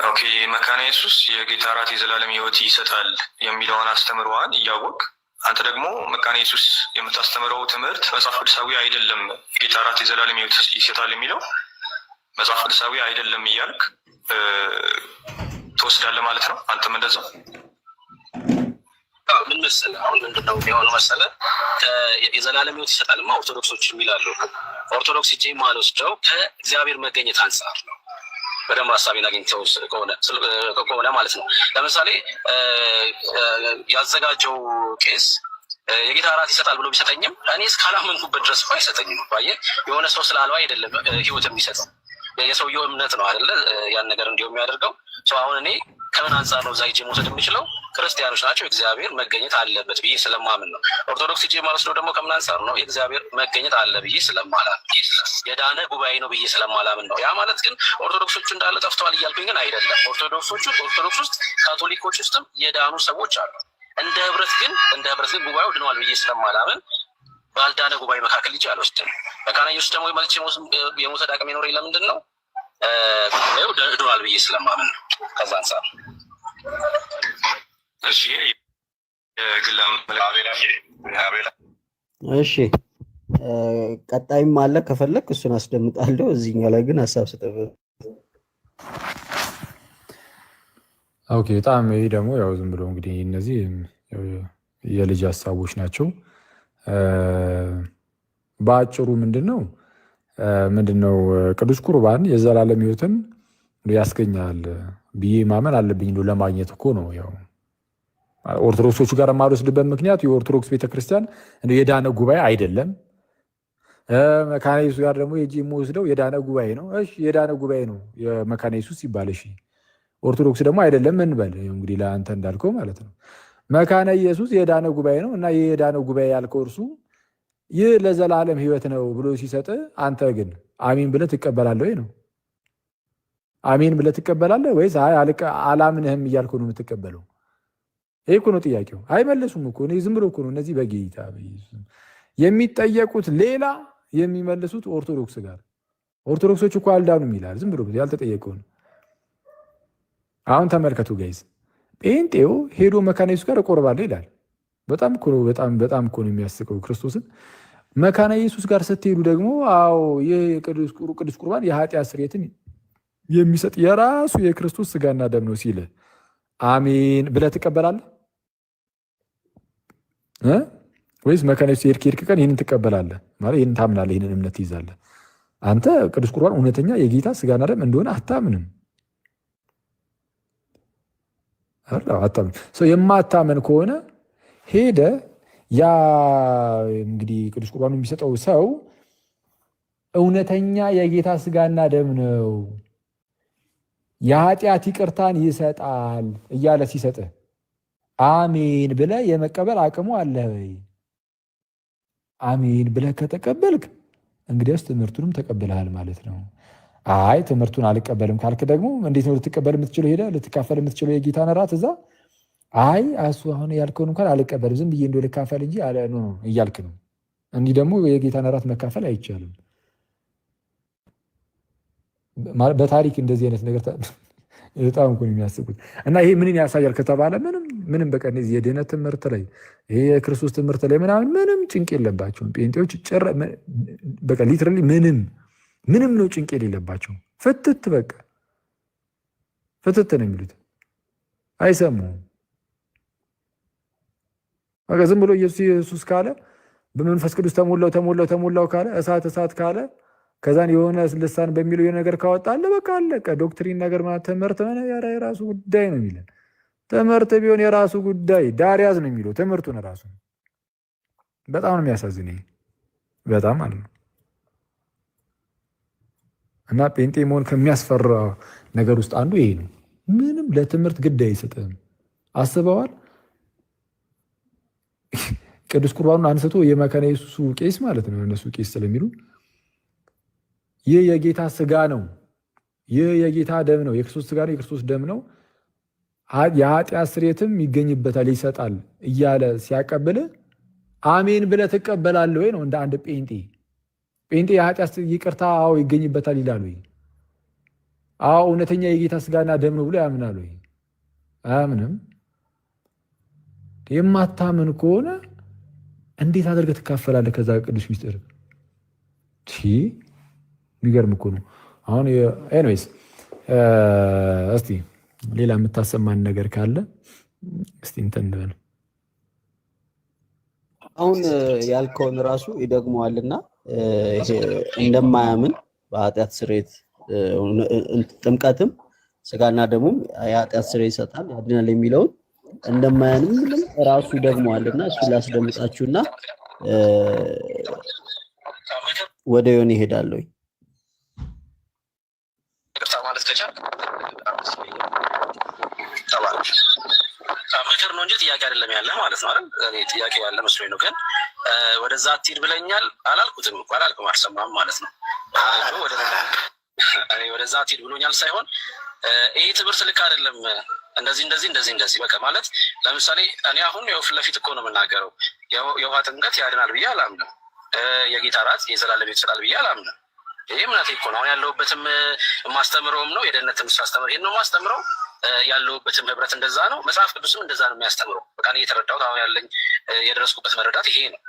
Speaker 7: ኦኬ፣ መካነ ኢየሱስ የጌታ እራት የዘላለም ህይወት ይሰጣል የሚለውን አስተምሯን እያወቅ አንተ ደግሞ መካነ ኢየሱስ የምታስተምረው ትምህርት መጽሐፍ ቅዱሳዊ አይደለም፣ ጌታ እራት የዘላለም ህይወት ይሰጣል የሚለው መጽሐፍ ቅዱሳዊ አይደለም እያልክ ትወስዳለህ ማለት ነው። አንተም እንደዛ
Speaker 4: ምን መሰለህ፣ አሁን ምንድነው የሆነው መሰለህ፣ የዘላለም ህይወት ይሰጣልማ ኦርቶዶክሶች የሚላሉ። ኦርቶዶክስ ሂጄ የማልወስደው ከእግዚአብሔር መገኘት አንጻር ነው። በደንብ ሀሳቤን አግኝተው ከሆነ ማለት ነው። ለምሳሌ ያዘጋጀው ቄስ የጌታ እራት ይሰጣል ብሎ ቢሰጠኝም እኔ እስካላመንኩበት ድረስ እኮ አይሰጠኝም። ባየህ የሆነ ሰው ስላለው አይደለም ህይወት የሚሰጠው የሰውየው እምነት ነው አይደለ ያን ነገር እንዲሁ የሚያደርገው ሰው። አሁን እኔ ከምን አንጻር ነው እዛ ሂጄ መውሰድ የምችለው? ክርስቲያኖች ናቸው እግዚአብሔር መገኘት አለበት ብዬ ስለማምን ነው። ኦርቶዶክስ ሂጄ የማልወስደው ደግሞ ከምን አንጻር ነው? የእግዚአብሔር መገኘት አለ ብዬ ስለማላምን፣ የዳነ ጉባኤ ነው ብዬ ስለማላምን ነው። ያ ማለት ግን ኦርቶዶክሶቹ እንዳለ ጠፍተዋል እያልኩኝ ግን አይደለም። ኦርቶዶክስ ውስጥ ካቶሊኮች ውስጥም የዳኑ ሰዎች አሉ። እንደ ህብረት ግን ጉባኤው ድነዋል ብዬ ስለማላምን ባልዳነ ጉባኤ መካከል ሂጄ አልወስድም። መካነ ኢየሱስ ደግሞ መልቼ የመውሰድ አቅም የኖረኝ ለምንድን ነው? ጉባኤው ድነዋል ብዬ ስለማምን ነው። ከዛ አንጻር
Speaker 5: እሺ ቀጣይም አለ ከፈለክ እሱን አስደምጣለሁ። እዚህኛው ላይ ግን ሀሳብ ስጠብ።
Speaker 1: ኦኬ በጣም ይሄ ደግሞ ያው ዝም ብሎ እንግዲህ እነዚህ የልጅ ሀሳቦች ናቸው። በአጭሩ ምንድነው ቅዱስ ቁርባን የዘላለም ህይወትን ያስገኛል ብዬ ማመን አለብኝ ለማግኘት እኮ ነው። ያው ኦርቶዶክሶቹ ጋር የማልወስድበት ምክንያት የኦርቶዶክስ ቤተክርስቲያን የዳነ ጉባኤ አይደለም። መካነ ኢየሱስ ጋር ደግሞ የጂ የምወስደው የዳነ ጉባኤ ነው። እሺ የዳነ ጉባኤ ነው የመካነ ኢየሱስ ይባል። እሺ ኦርቶዶክስ ደግሞ አይደለም እንበል። እንግዲህ ለአንተ እንዳልከው ማለት ነው። መካነ ኢየሱስ የዳነ ጉባኤ ነው እና ይህ የዳነ ጉባኤ ያልከው እርሱ ይህ ለዘላለም ህይወት ነው ብሎ ሲሰጥ አንተ ግን አሚን ብለህ ትቀበላለህ ወይ ነው? አሚን ብለህ ትቀበላለህ ወይስ አላምንህም እያልኩ ነው የምትቀበለው? ይሄ እኮ ነው ጥያቄው። አይመለሱም እኮ ዝም ብሎ እኮ ነው እነዚህ በጌታ የሚጠየቁት ሌላ የሚመልሱት ኦርቶዶክስ ጋር። ኦርቶዶክሶች እኮ አልዳኑም ይላል ዝም ብሎ ያልተጠየቀውን። አሁን ተመልከቱ ጋይዝ፣ ጴንጤው ሄዶ መካነ ኢየሱስ ጋር እቆርባለሁ ይላል። በጣም እኮ ነው የሚያስቀው ክርስቶስን። መካነ ኢየሱስ ጋር ስትሄዱ ደግሞ አዎ ቅዱስ ቁርባን የኃጢአት ስርየትን የሚሰጥ የራሱ የክርስቶስ ስጋና ደም ነው ሲል አሜን ብለህ ትቀበላለህ ወይስ መካነ ኢየሱስ ሄድክ ቀን ይህንን ትቀበላለህ ማለት ይህንን ታምናለህ? ይህንን እምነት ትይዛለህ? አንተ ቅዱስ ቁርባን እውነተኛ የጌታ ስጋና ደም እንደሆነ አታምንም። የማታመን ከሆነ ሄደ ያ እንግዲህ ቅዱስ ቁርባኑ የሚሰጠው ሰው እውነተኛ የጌታ ስጋና ደም ነው የኃጢአት ይቅርታን ይሰጣል እያለ ሲሰጥህ አሜን ብለህ የመቀበል አቅሙ አለ ወይ? አሜን ብለህ ከተቀበልክ እንግዲያውስ ትምህርቱንም ተቀብለሃል ማለት ነው። አይ ትምህርቱን አልቀበልም ካልክ ደግሞ እንዴት ነው ልትቀበል የምትችለው? ሄደህ ልትካፈል የምትችለው የጌታን እራት እዛ? አይ እሱ አሁን ያልከውን እንኳን አልቀበልም ዝም ብዬ እንደው ልካፈል እንጂ እያልክ ነው። እንዲህ ደግሞ የጌታን እራት መካፈል አይቻልም። በታሪክ እንደዚህ አይነት ነገር በጣም እኮ ነው የሚያስቡት። እና ይሄ ምንን ያሳያል ከተባለ ምንም በቃ እነዚህ የድህነት ትምህርት ላይ ይሄ የክርስቶስ ትምህርት ላይ ምንም ጭንቅ የለባቸውም ጴንጤዎች። በቃ ሊትራሊ ምንም ነው ጭንቅ የሌለባቸው። ፍትት በቃ ፍትት ነው የሚሉት። አይሰሙም። በቃ ዝም ብሎ ኢየሱስ ካለ በመንፈስ ቅዱስ ተሞላው ካለ እሳት ካለ ከዛን የሆነ ልሳን በሚለው የሆነ ነገር ካወጣለ በቃ አለቀ። ዶክትሪን ነገር ማለት ትምህርት የራሱ ጉዳይ ነው የሚለን። ትምህርት ቢሆን የራሱ ጉዳይ ዳርያዝ ነው የሚለው ትምህርቱን ራሱ። በጣም ነው የሚያሳዝን በጣም ማለት ነው። እና ጴንጤ መሆን ከሚያስፈራ ነገር ውስጥ አንዱ ይሄ ነው። ምንም ለትምህርት ግድ አይሰጥም። አስበዋል። ቅዱስ ቁርባኑን አንስቶ የመካነ ኢየሱሱ ቄስ ማለት ነው፣ እነሱ ቄስ ስለሚሉ ይህ የጌታ ስጋ ነው፣ ይህ የጌታ ደም ነው፣ የክርስቶስ ስጋ ነው፣ የክርስቶስ ደም ነው፣ የኃጢአት ስርየትም ይገኝበታል ይሰጣል እያለ ሲያቀብል አሜን ብለህ ትቀበላለህ ወይ ነው እንደ አንድ ጴንጤ። ጴንጤ የኃጢአት ይቅርታ አዎ ይገኝበታል ይላል ወይ? አዎ እውነተኛ የጌታ ስጋና ደም ነው ብሎ ያምናል ወይ? አያምንም። የማታምን ከሆነ እንዴት አድርገህ ትካፈላለህ ከዛ ቅዱስ ሚስጥር? የሚገርም እኮ ነው። አሁን ኤኒዌይስ እስቲ ሌላ የምታሰማን ነገር ካለ እስቲ እንትን እንበል።
Speaker 5: አሁን ያልከውን ራሱ ይደግመዋልና እንደማያምን በኃጢአት ስርየት ጥምቀትም ስጋና ደሙም የኃጢአት ስርየት ይሰጣል ያድናል የሚለውን እንደማያምን ራሱ ይደግመዋልና እሱ ላስደምጣችሁና ወደ ዮኒ ይሄዳለሁ።
Speaker 8: ምክር ነው እንጂ ጥያቄ አይደለም ያለ ማለት ነው አይደል? እኔ ጥያቄ ያለ መስሎኝ ነው። ግን ወደዛ አትሂድ ብለኛል አላልኩትም እኮ አላልኩም፣ አልሰማም ማለት ነው። እኔ ወደዛ አትሂድ ብሎኛል ሳይሆን ይሄ ትምህርት ልክ አይደለም፣ እንደዚህ በቃ ማለት ለምሳሌ እኔ አሁን ያው ፊት ለፊት እኮ ነው የምናገረው። የውሃ ጥምቀት ያድናል ብዬ አላምንም። የጌታ እራት የዘላለም ሕይወት ይሰጣል ብዬ አላምንም። ይሄ እምነቴ እኮ ነው። አሁን ያለሁበትም የማስተምረውም ነው። የደህንነት ትምህርት ሳስተምር ይሄን ነው የማስተምረው። ያለሁበትም ህብረት እንደዛ ነው። መጽሐፍ ቅዱስም እንደዛ ነው የሚያስተምረው። በቃ እኔ የተረዳሁት አሁን ያለኝ የደረስኩበት መረዳት ይሄ ነው።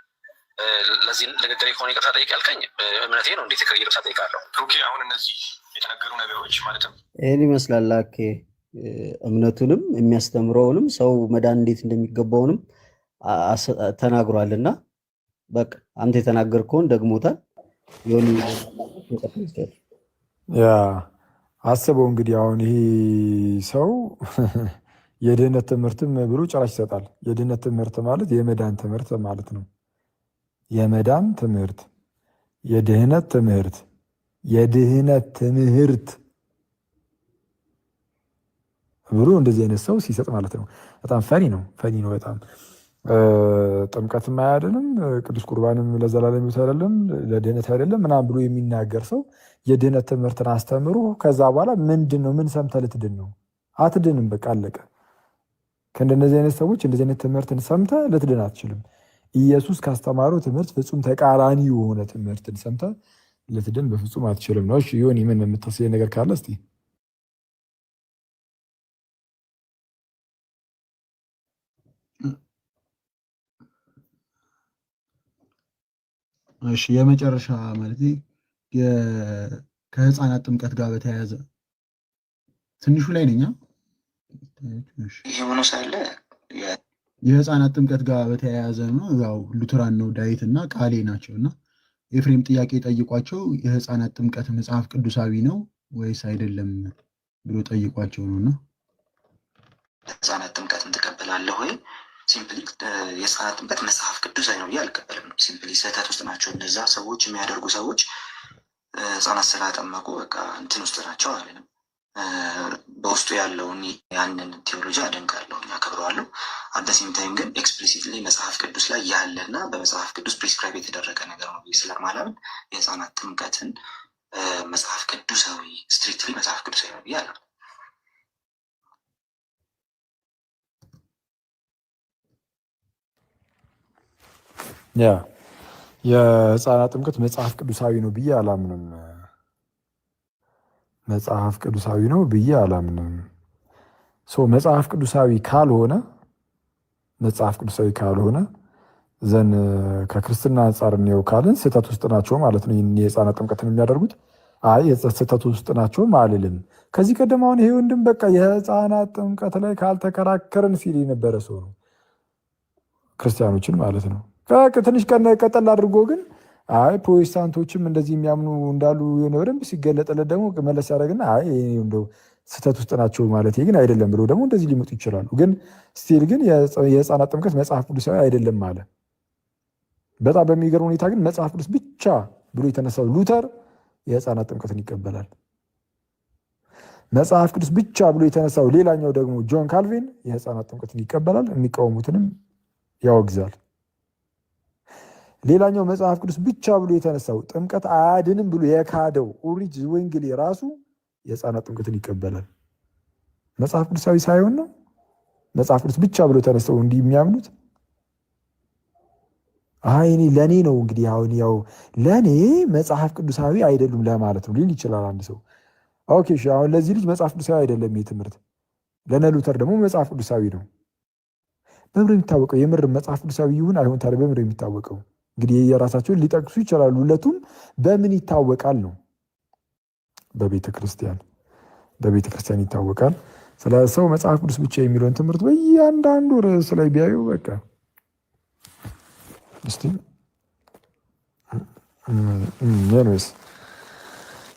Speaker 8: ለዚህ ንግግር ከሆነ ይቅርታ ጠይቅ ያልከኝ እምነቴ ነው። እንዴት ይቅርታ ጠይቃለሁ?
Speaker 7: ኦኬ። አሁን እነዚህ የተነገሩ ነገሮች ማለትም
Speaker 5: ይህን ይመስላል። ኦኬ እምነቱንም የሚያስተምረውንም ሰው መዳን እንዴት እንደሚገባውንም ተናግሯልና በቃ አንተ የተናገርከውን ደግሞታል።
Speaker 1: ያ አስበው እንግዲህ አሁን ይሄ ሰው የድህነት ትምህርትም ብሎ ጭራሽ ይሰጣል። የድህነት ትምህርት ማለት የመዳን ትምህርት ማለት ነው። የመዳን ትምህርት፣ የድህነት ትምህርት፣ የድህነት ትምህርት ብሎ እንደዚህ አይነት ሰው ሲሰጥ ማለት ነው። በጣም ፈኒ ነው በጣም። ጥምቀትም አያድንም፣ ቅዱስ ቁርባንም ለዘላለም ሕይወት አይደለም፣ ለድህነት አይደለም ምናምን ብሎ የሚናገር ሰው የድህነት ትምህርትን አስተምሮ ከዛ በኋላ ምንድን ነው ምን ሰምተህ ልትድን ነው? አትድንም። በቃ አለቀ። ከእንደነዚህ አይነት ሰዎች እንደዚህ አይነት ትምህርትን ሰምተህ ልትድን አትችልም። ኢየሱስ ካስተማረው ትምህርት ፍጹም ተቃራኒ የሆነ ትምህርትን ሰምተህ ልትድን በፍጹም አትችልም ነው። እሺ ዮኒ ምን የምታስበው ነገር ካለ እስቲ።
Speaker 2: እሺ የመጨረሻ ማለት ከህፃናት ጥምቀት ጋር በተያያዘ ትንሹ ላይ ነኝ።
Speaker 3: ይሄ ሆኖ ሳለ
Speaker 2: የህፃናት ጥምቀት ጋር በተያያዘ ነው። ያው ሉተራን ነው ዳዊት እና ቃሌ ናቸው እና ኤፍሬም ጥያቄ ጠይቋቸው የህፃናት ጥምቀት መጽሐፍ ቅዱሳዊ ነው ወይስ አይደለም ብሎ ጠይቋቸው ነው እና
Speaker 3: ህፃናት ጥምቀትን ትቀበላለህ ወይ? ሲምፕሊ የህፃናት ጥምቀት መጽሐፍ ቅዱሳዊ ነው ብዬ አልቀበልም ነው። ሲምፕሊ ስህተት ውስጥ ናቸው እነዛ ሰዎች የሚያደርጉ ሰዎች። ህፃናት ስላጠመቁ በቃ እንትን ውስጥ ናቸው አለንም። በውስጡ ያለውን ያንን ቴዎሎጂ አደንቃለሁ፣ አከብረዋለሁ። አደሴም ታይም ግን ኤክስፕሊሲትሊ መጽሐፍ ቅዱስ ላይ ያለና በመጽሐፍ ቅዱስ ፕሪስክራይብ የተደረገ ነገር ነው ብዬ ስለማላምን የህፃናት ጥምቀትን መጽሐፍ ቅዱሳዊ ስትሪክትሊ መጽሐፍ ቅዱሳዊ ነው ብዬ አላምንም።
Speaker 1: ያ የህፃናት ጥምቀት መጽሐፍ ቅዱሳዊ ነው ብዬ አላምንም። መጽሐፍ ቅዱሳዊ ነው ብዬ አላምንም። መጽሐፍ ቅዱሳዊ ካልሆነ ዘን ከክርስትና አንጻር ነው ካልን ስህተት ውስጥ ናቸው ማለት ነው። የህፃናት ጥምቀትን የሚያደርጉት ስህተት ውስጥ ናቸው አልልም። ከዚህ ቀደም አሁን ይሄ ወንድም በቃ የህፃናት ጥምቀት ላይ ካልተከራከርን ሲል የነበረ ሰው ነው፣ ክርስቲያኖችን ማለት ነው። ትንሽ ቀጠል አድርጎ ግን
Speaker 9: አይ ፕሮቴስታንቶችም እንደዚህ የሚያምኑ እንዳሉ የሆነ በደንብ ሲገለጥለት ደግሞ መለስ ያደረግና አይ እንደው ስህተት ውስጥ ናቸው ማለት ግን አይደለም ብሎ ደግሞ እንደዚህ ሊመጡ ይችላሉ። ግን ስቲል ግን የህፃናት ጥምቀት መጽሐፍ ቅዱሳዊ አይደለም አለ። በጣም በሚገርም ሁኔታ ግን መጽሐፍ ቅዱስ ብቻ ብሎ የተነሳው ሉተር የህፃናት ጥምቀትን ይቀበላል። መጽሐፍ ቅዱስ ብቻ ብሎ የተነሳው ሌላኛው ደግሞ ጆን ካልቪን የህፃናት ጥምቀትን ይቀበላል፣ የሚቃወሙትንም ያወግዛል። ሌላኛው መጽሐፍ ቅዱስ ብቻ ብሎ የተነሳው ጥምቀት አያድንም ብሎ የካደው ኡልሪች ዝዊንግሊ ራሱ የህፃናት ጥምቀትን ይቀበላል። መጽሐፍ ቅዱሳዊ ሳይሆን ነው መጽሐፍ ቅዱስ ብቻ ብሎ ተነስተው እንዲህ የሚያምኑት። አይ እኔ ለኔ ነው እንግዲህ አሁን ያው ለኔ መጽሐፍ ቅዱሳዊ አይደሉም ለማለት ነው ሊል ይችላል አንድ ሰው። ኦኬ እሺ አሁን ለዚህ ልጅ መጽሐፍ ቅዱሳዊ አይደለም ይሄ ትምህርት፣ ለነ ሉተር ደግሞ መጽሐፍ ቅዱሳዊ ነው። በምን የሚታወቀው የምር መጽሐፍ ቅዱሳዊ ይሁን አይሁን ታዲያ በምን የሚታወቀው? እንግዲህ የራሳቸውን ሊጠቅሱ ይችላሉ። ሁለቱም በምን ይታወቃል ነው? በቤተ ክርስቲያን ይታወቃል። ስለ ሰው መጽሐፍ ቅዱስ ብቻ የሚለውን ትምህርት በእያንዳንዱ ርዕስ ላይ ቢያዩ በቃ እስቲ ኤኒዌይስ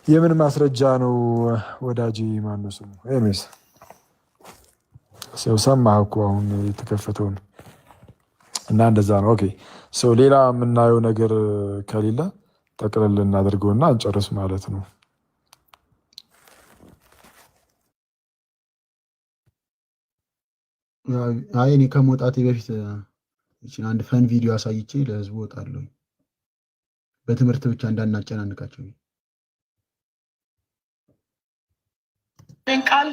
Speaker 9: የምን ማስረጃ ነው ወዳጅ ማነው ስሙ? ኤኒዌይስ ሰው ሰማህ እኮ አሁን የተከፈተውን እና እንደዛ ነው። ኦኬ ሰው ሌላ የምናየው ነገር ከሌለ ጠቅለል እናደርገውና እንጨርስ ማለት ነው።
Speaker 2: አይ እኔ ከመውጣቴ በፊት እቺን አንድ ፈን ቪዲዮ አሳይቼ ለህዝቡ እወጣለሁ። በትምህርት ብቻ እንዳናጨናንቃቸው።
Speaker 6: ቃል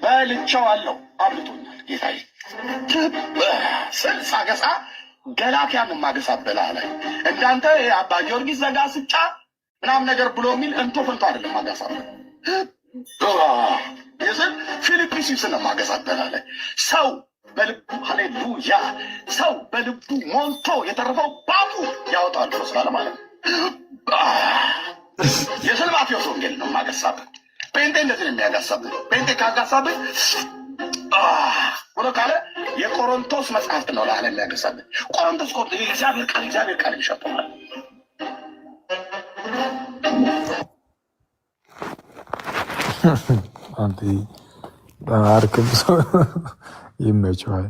Speaker 6: በልቼዋለሁ አብልቶኛል ጌታዬ ስል ሳገሳ ገላትያን ማገሳበላ ላይ እንዳንተ አባ ጊዮርጊስ ዘጋስጫ ምናምን ነገር ብሎ የሚል እንቶ ፍንቶ አይደለም ማገሳበላ የስል ፊልጵስዩስን ማገሳበላ ላይ ሰው በልቡ ሃሌሉያ ሰው በልቡ ሞልቶ የተረፈው ባፉ ያወጣል ብሎ ስላለ ማለት ነው። የስል ማቴዎስ ወንጌል ነው ማገሳበት። ጴንጤ እንደዚህ ነው የሚያጋሳብህ። ጴንጤ ካጋሳብህ ብሎ ካለ የቆሮንቶስ መጽሐፍት ነው ለዓለም የሚያገሳብህ። ቆሮንቶስ እግዚአብሔር ቃል ይሸጠዋል።
Speaker 9: አንተ አርክም ሰው ይመችዋል።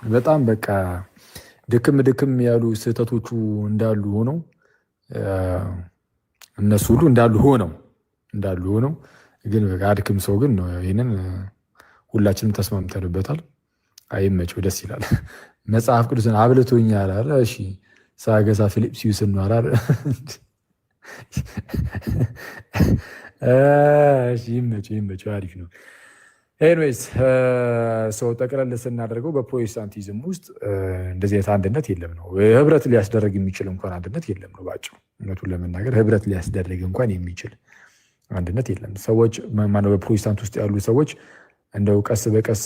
Speaker 9: በጣም በቃ ድክም ያሉ ስህተቶቹ እንዳሉ ሆነው እነሱ ሁሉ እንዳሉ ሆነው ግን በቃ አድክም ሰው ግን ነው። ይህንን ሁላችንም ተስማምተንበታል። አይመቸው ደስ ይላል። መጽሐፍ ቅዱስን አብልቶኛል አለ። እሺ ሳገሳ ፊልጵስዩስን ነው አላለ። እሺ ይመቸው አሪፍ ነው። ኤኒዌይስ ሰው ጠቅለል ስናደርገው በፕሮቴስታንቲዝም ውስጥ እንደዚህ አይነት አንድነት የለም ነው። ህብረት ሊያስደረግ የሚችል እንኳን አንድነት የለም ነው ባጭሩ። እውነቱን ለመናገር ህብረት ሊያስደረግ እንኳን የሚችል አንድነት የለም። ሰዎች ማነው በፕሮቴስታንት ውስጥ ያሉ ሰዎች እንደው ቀስ በቀስ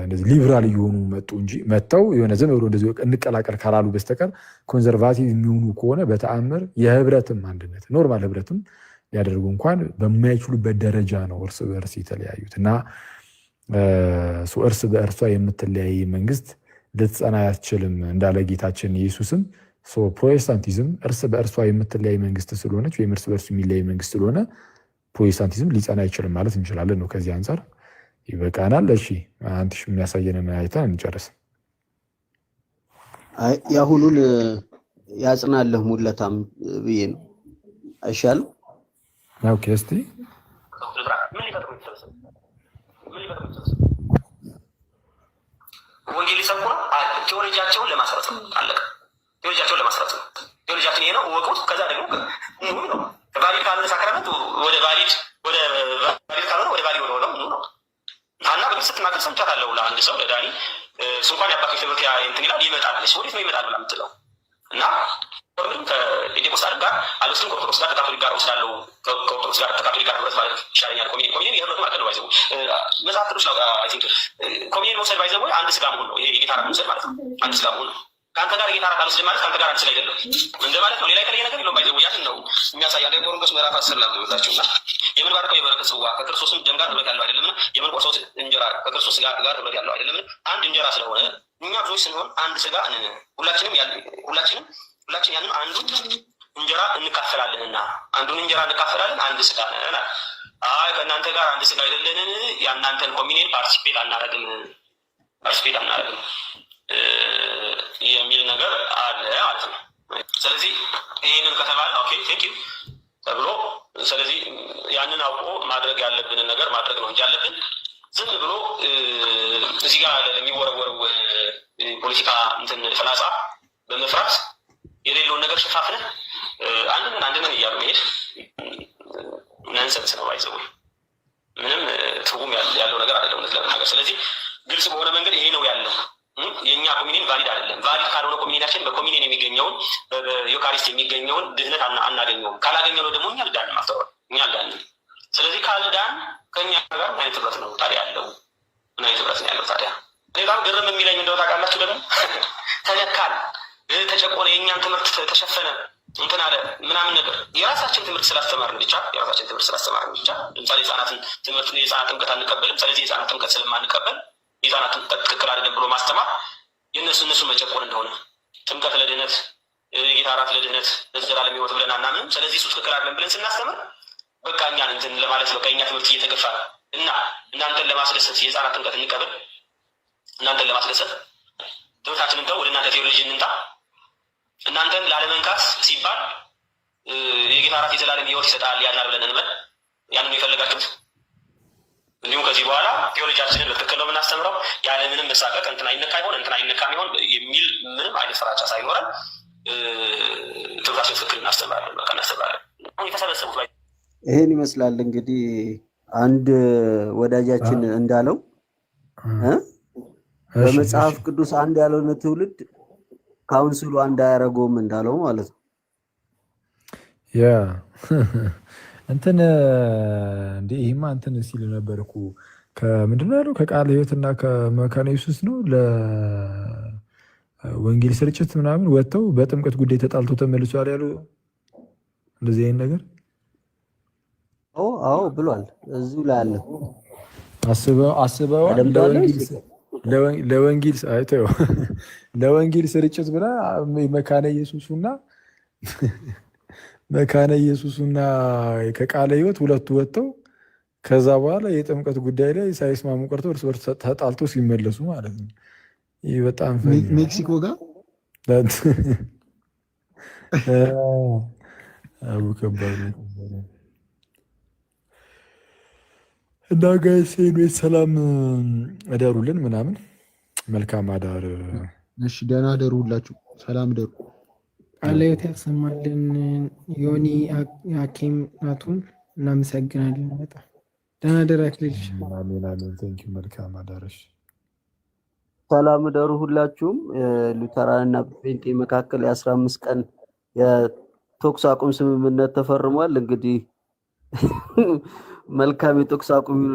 Speaker 9: እንደዚህ ሊብራል እየሆኑ መጡ እንጂ መጥተው የሆነ ዝም ብሎ እንደዚህ እንቀላቀል ካላሉ በስተቀር ኮንዘርቫቲቭ የሚሆኑ ከሆነ በተአምር የህብረትም አንድነት ኖርማል ህብረትም ሊያደርጉ እንኳን በማይችሉበት ደረጃ ነው እርስ በእርስ የተለያዩት እና እርስ በእርሷ የምትለያይ መንግስት ልትጸና አትችልም እንዳለ ጌታችን ኢየሱስም። ፕሮቴስታንቲዝም እርስ በእርሷ የምትለያይ መንግስት ስለሆነች ወይም እርስ በእርሱ የሚለያይ መንግስት ስለሆነ ፕሮቴስታንቲዝም ሊጸና አይችልም ማለት እንችላለን ነው። ከዚህ አንጻር ይበቃናል። እሺ አንትሽ የሚያሳየንን አይተን እንጨርስ።
Speaker 5: የአሁኑን ያጽናለህ ሙለታም ብዬ ነው አይሻልም?
Speaker 9: ኦኬ እስቲ
Speaker 8: ወንጌል ሊሰብኩ ነው። ቴዎሎጂያቸውን ለማስረት ነው። አለቀ። ቴዎሎጂያቸውን ለማስረት ነው። ቴዎሎጂያችን ይሄ ነው እወቁት። ከዛ ደግሞ ነው ቫሊድ ካልሆነ ሳክራመንት ወደ ቫሊድ ካልሆነ ወደ ቫሊድ ወደ ነው እና በግልጽ ስትናገር ሰምቻታለሁ። ለአንድ ሰው ለዳኒ እንኳን የአባቶች ትምህርት እንትን ይላል ይመጣል አለች። ወዴት ነው ይመጣል ብላ የምትለው እና ምንም ከጴንጤቆስጣን ጋር አልወስድም። ከኦርቶዶክስ ጋር ከካቶሊክ ጋር ወስዳለሁ። ከኦርቶዶክስ ጋር ከካቶሊክ ጋር ህብረት ማለት ይሻለኛል። ኮሚኒየን የህብረቱ ማለት ነው። ባይዘው መጽሐፍ ቅዱስ አይ ቲንክ ኮሚኒየን መውሰድ ባይዘው አንድ ስጋ መሆን ነው። ይሄ የጌታ ራት መውሰድ ማለት ነው። አንድ ስጋ መሆን ነው። ከአንተ ጋር ጌታ እራት አልወስድም ማለት ከአንተ ጋር አንድ አይደለም እንደ ማለት ነው። ሌላ የተለየ ነገር የለውም። ባይዘው ያንን ነው የሚያሳይ። አንደ ቆሮንቶስ ምዕራፍ 10 ላይ ብላችሁና የምንባርከው የበረከት ጽዋ ከክርስቶስም ደም ጋር ህብረት ያለው አይደለም? የምንቆርሰው እንጀራ ከክርስቶስ ስጋ ጋር ህብረት ያለው አይደለም? አንድ እንጀራ ስለሆነ እኛ ብዙዎች ስንሆን አንድ ስጋ ሁላችን ያንን አንዱን እንጀራ እንካፈላለንና አንዱን እንጀራ እንካፈላለን አንድ ስጋ ነን። አይ ከእናንተ ጋር አንድ ስጋ አይደለንን? ያናንተን ኮሚኒየን ፓርቲሲፔት አናረግም የሚል ነገር አለ ማለት ነው። ስለዚህ ይህንን ከተባለ ኦኬ ቴንክ ዩ ተብሎ ስለዚህ ያንን አውቆ ማድረግ ያለብንን ነገር ማድረግ ነው እንጂ ያለብን ዝም ብሎ እዚህ ጋር ለሚወረወረው ፖለቲካ እንትን ፍላጻ በመፍራት የሌለውን ነገር ሸፋፍነህ አንድነን እያሉ መሄድ ነንሰንስ ነው። ባይዘው ምንም ትርጉም ያለው ነገር አይደለም እውነት ለመናገር። ስለዚህ ግልጽ በሆነ መንገድ ይሄ ነው ያለው። የእኛ ኮሚኒየን ቫሊድ አይደለም። ቫሊድ ካልሆነ ኮሚኒየናችን በኮሚኒየን የሚገኘውን በዩካሪስት የሚገኘውን ድህነት አናገኘውም። ካላገኘነው ደግሞ እኛ ልዳንም አፍተዋል እኛ ልዳንም። ስለዚህ ካልዳን ከእኛ ጋር ምን አይነት ህብረት ነው ታዲያ ያለው? ምን አይነት ህብረት ነው ያለው ታዲያ? እኔ በጣም ግርም የሚለኝ እንደው ታውቃላችሁ ደግሞ ተነካል፣ ተጨቆነ፣ የእኛን ትምህርት ተሸፈነ እንትን አለ ምናምን ነገር የራሳችን ትምህርት ስላስተማርን ብቻ ለምሳሌ የህፃናትን ትምህርት የህፃናት ጥምቀት አንቀበልም። ስለዚህ የህፃናት ጥምቀት ስለማንቀበል የህፃናት ጥምቀት ትክክል አይደለም ብሎ ማስተማር እነሱ መጨቆን እንደሆነ ጥምቀት ለድህነት የጌታ እራት ለድህነት ለዘላለም ህይወት ብለን አናምንም። ስለዚህ እሱ ትክክል አይደለም ብለን ስናስተምር በቃ እኛን እንትን ለማለት በቃ የኛ ትምህርት እየተገፋ እና እናንተን ለማስደሰት የህፃናት ጥምቀት እንቀበል፣ እናንተን ለማስደሰት ትምህርታችንን ተው፣ ወደ እናንተ ቴዎሎጂ እንምጣ፣ እናንተን ላለመንካት ሲባል የጌታ እራት የዘላለም ህይወት ይሰጣል ያድናል ብለን እንበል። ያንን ነው የፈለጋችሁት? እንዲሁም ከዚህ በኋላ ቴዎሎጂያችንን በትክክል ነው የምናስተምረው ያለምንም መሳቀቅ እንትና ይነካ ይሆን እንትና ይነካ ይሆን የሚል ምንም አይነት ፍራቻ ሳይኖረን ትምህርታችን ትክክል እናስተምራለን። በቃ እናስተምራለን። አሁን የተሰበሰቡት ላይ
Speaker 5: ይሄን ይመስላል። እንግዲህ አንድ ወዳጃችን እንዳለው በመጽሐፍ ቅዱስ አንድ ያልሆነ ትውልድ ካውንስሉ አንድ አያደርገውም እንዳለው ማለት ነው።
Speaker 9: ያ እንትን እንዴ ይሄማ እንትን ሲል ነበር እኮ ከምንድን ነው ያለው? ከቃለ ሕይወትና ከመካነ ኢየሱስ ነው ለወንጌል ስርጭት ምናምን ወጥተው በጥምቀት ጉዳይ ተጣልቶ ተመልሷል ያለው እንደዚህ አይነት ነገር
Speaker 5: አዎ ብሏል። እዚሁ ላይ አለ።
Speaker 9: አስበዋል ለወንጌል አይተው ለወንጌል ስርጭት ብላ መካነ ኢየሱስና ከቃለ ሕይወት ሁለቱ ወጥተው ከዛ በኋላ የጥምቀት ጉዳይ ላይ ሳይስማሙ ቀርተው እርስ በርስ ተጣልቶ ሲመለሱ ማለት ነው። ይህ በጣም
Speaker 2: ሜክሲኮ ጋር
Speaker 9: አቡ ከባድ እና ጋይስ ሰላም እደሩልን ምናምን መልካም አዳር።
Speaker 2: እሺ ደህና እደሩ፣ ሁላችሁ ሰላም እደሩ።
Speaker 10: ቃለ ሕይወት ያሰማልን። ዮኒ ሐኪም ናቱን እናመሰግናለን። በጣም ደህና እደራችሁ ልጅ።
Speaker 9: ቴንኪው መልካም አዳርሽ።
Speaker 5: ሰላም እደሩ ሁላችሁም። ሉተራን እና ጴንጤ መካከል የ15 ቀን የተኩስ አቁም ስምምነት ተፈርሟል። እንግዲህ መልካም የተኩስ አቁም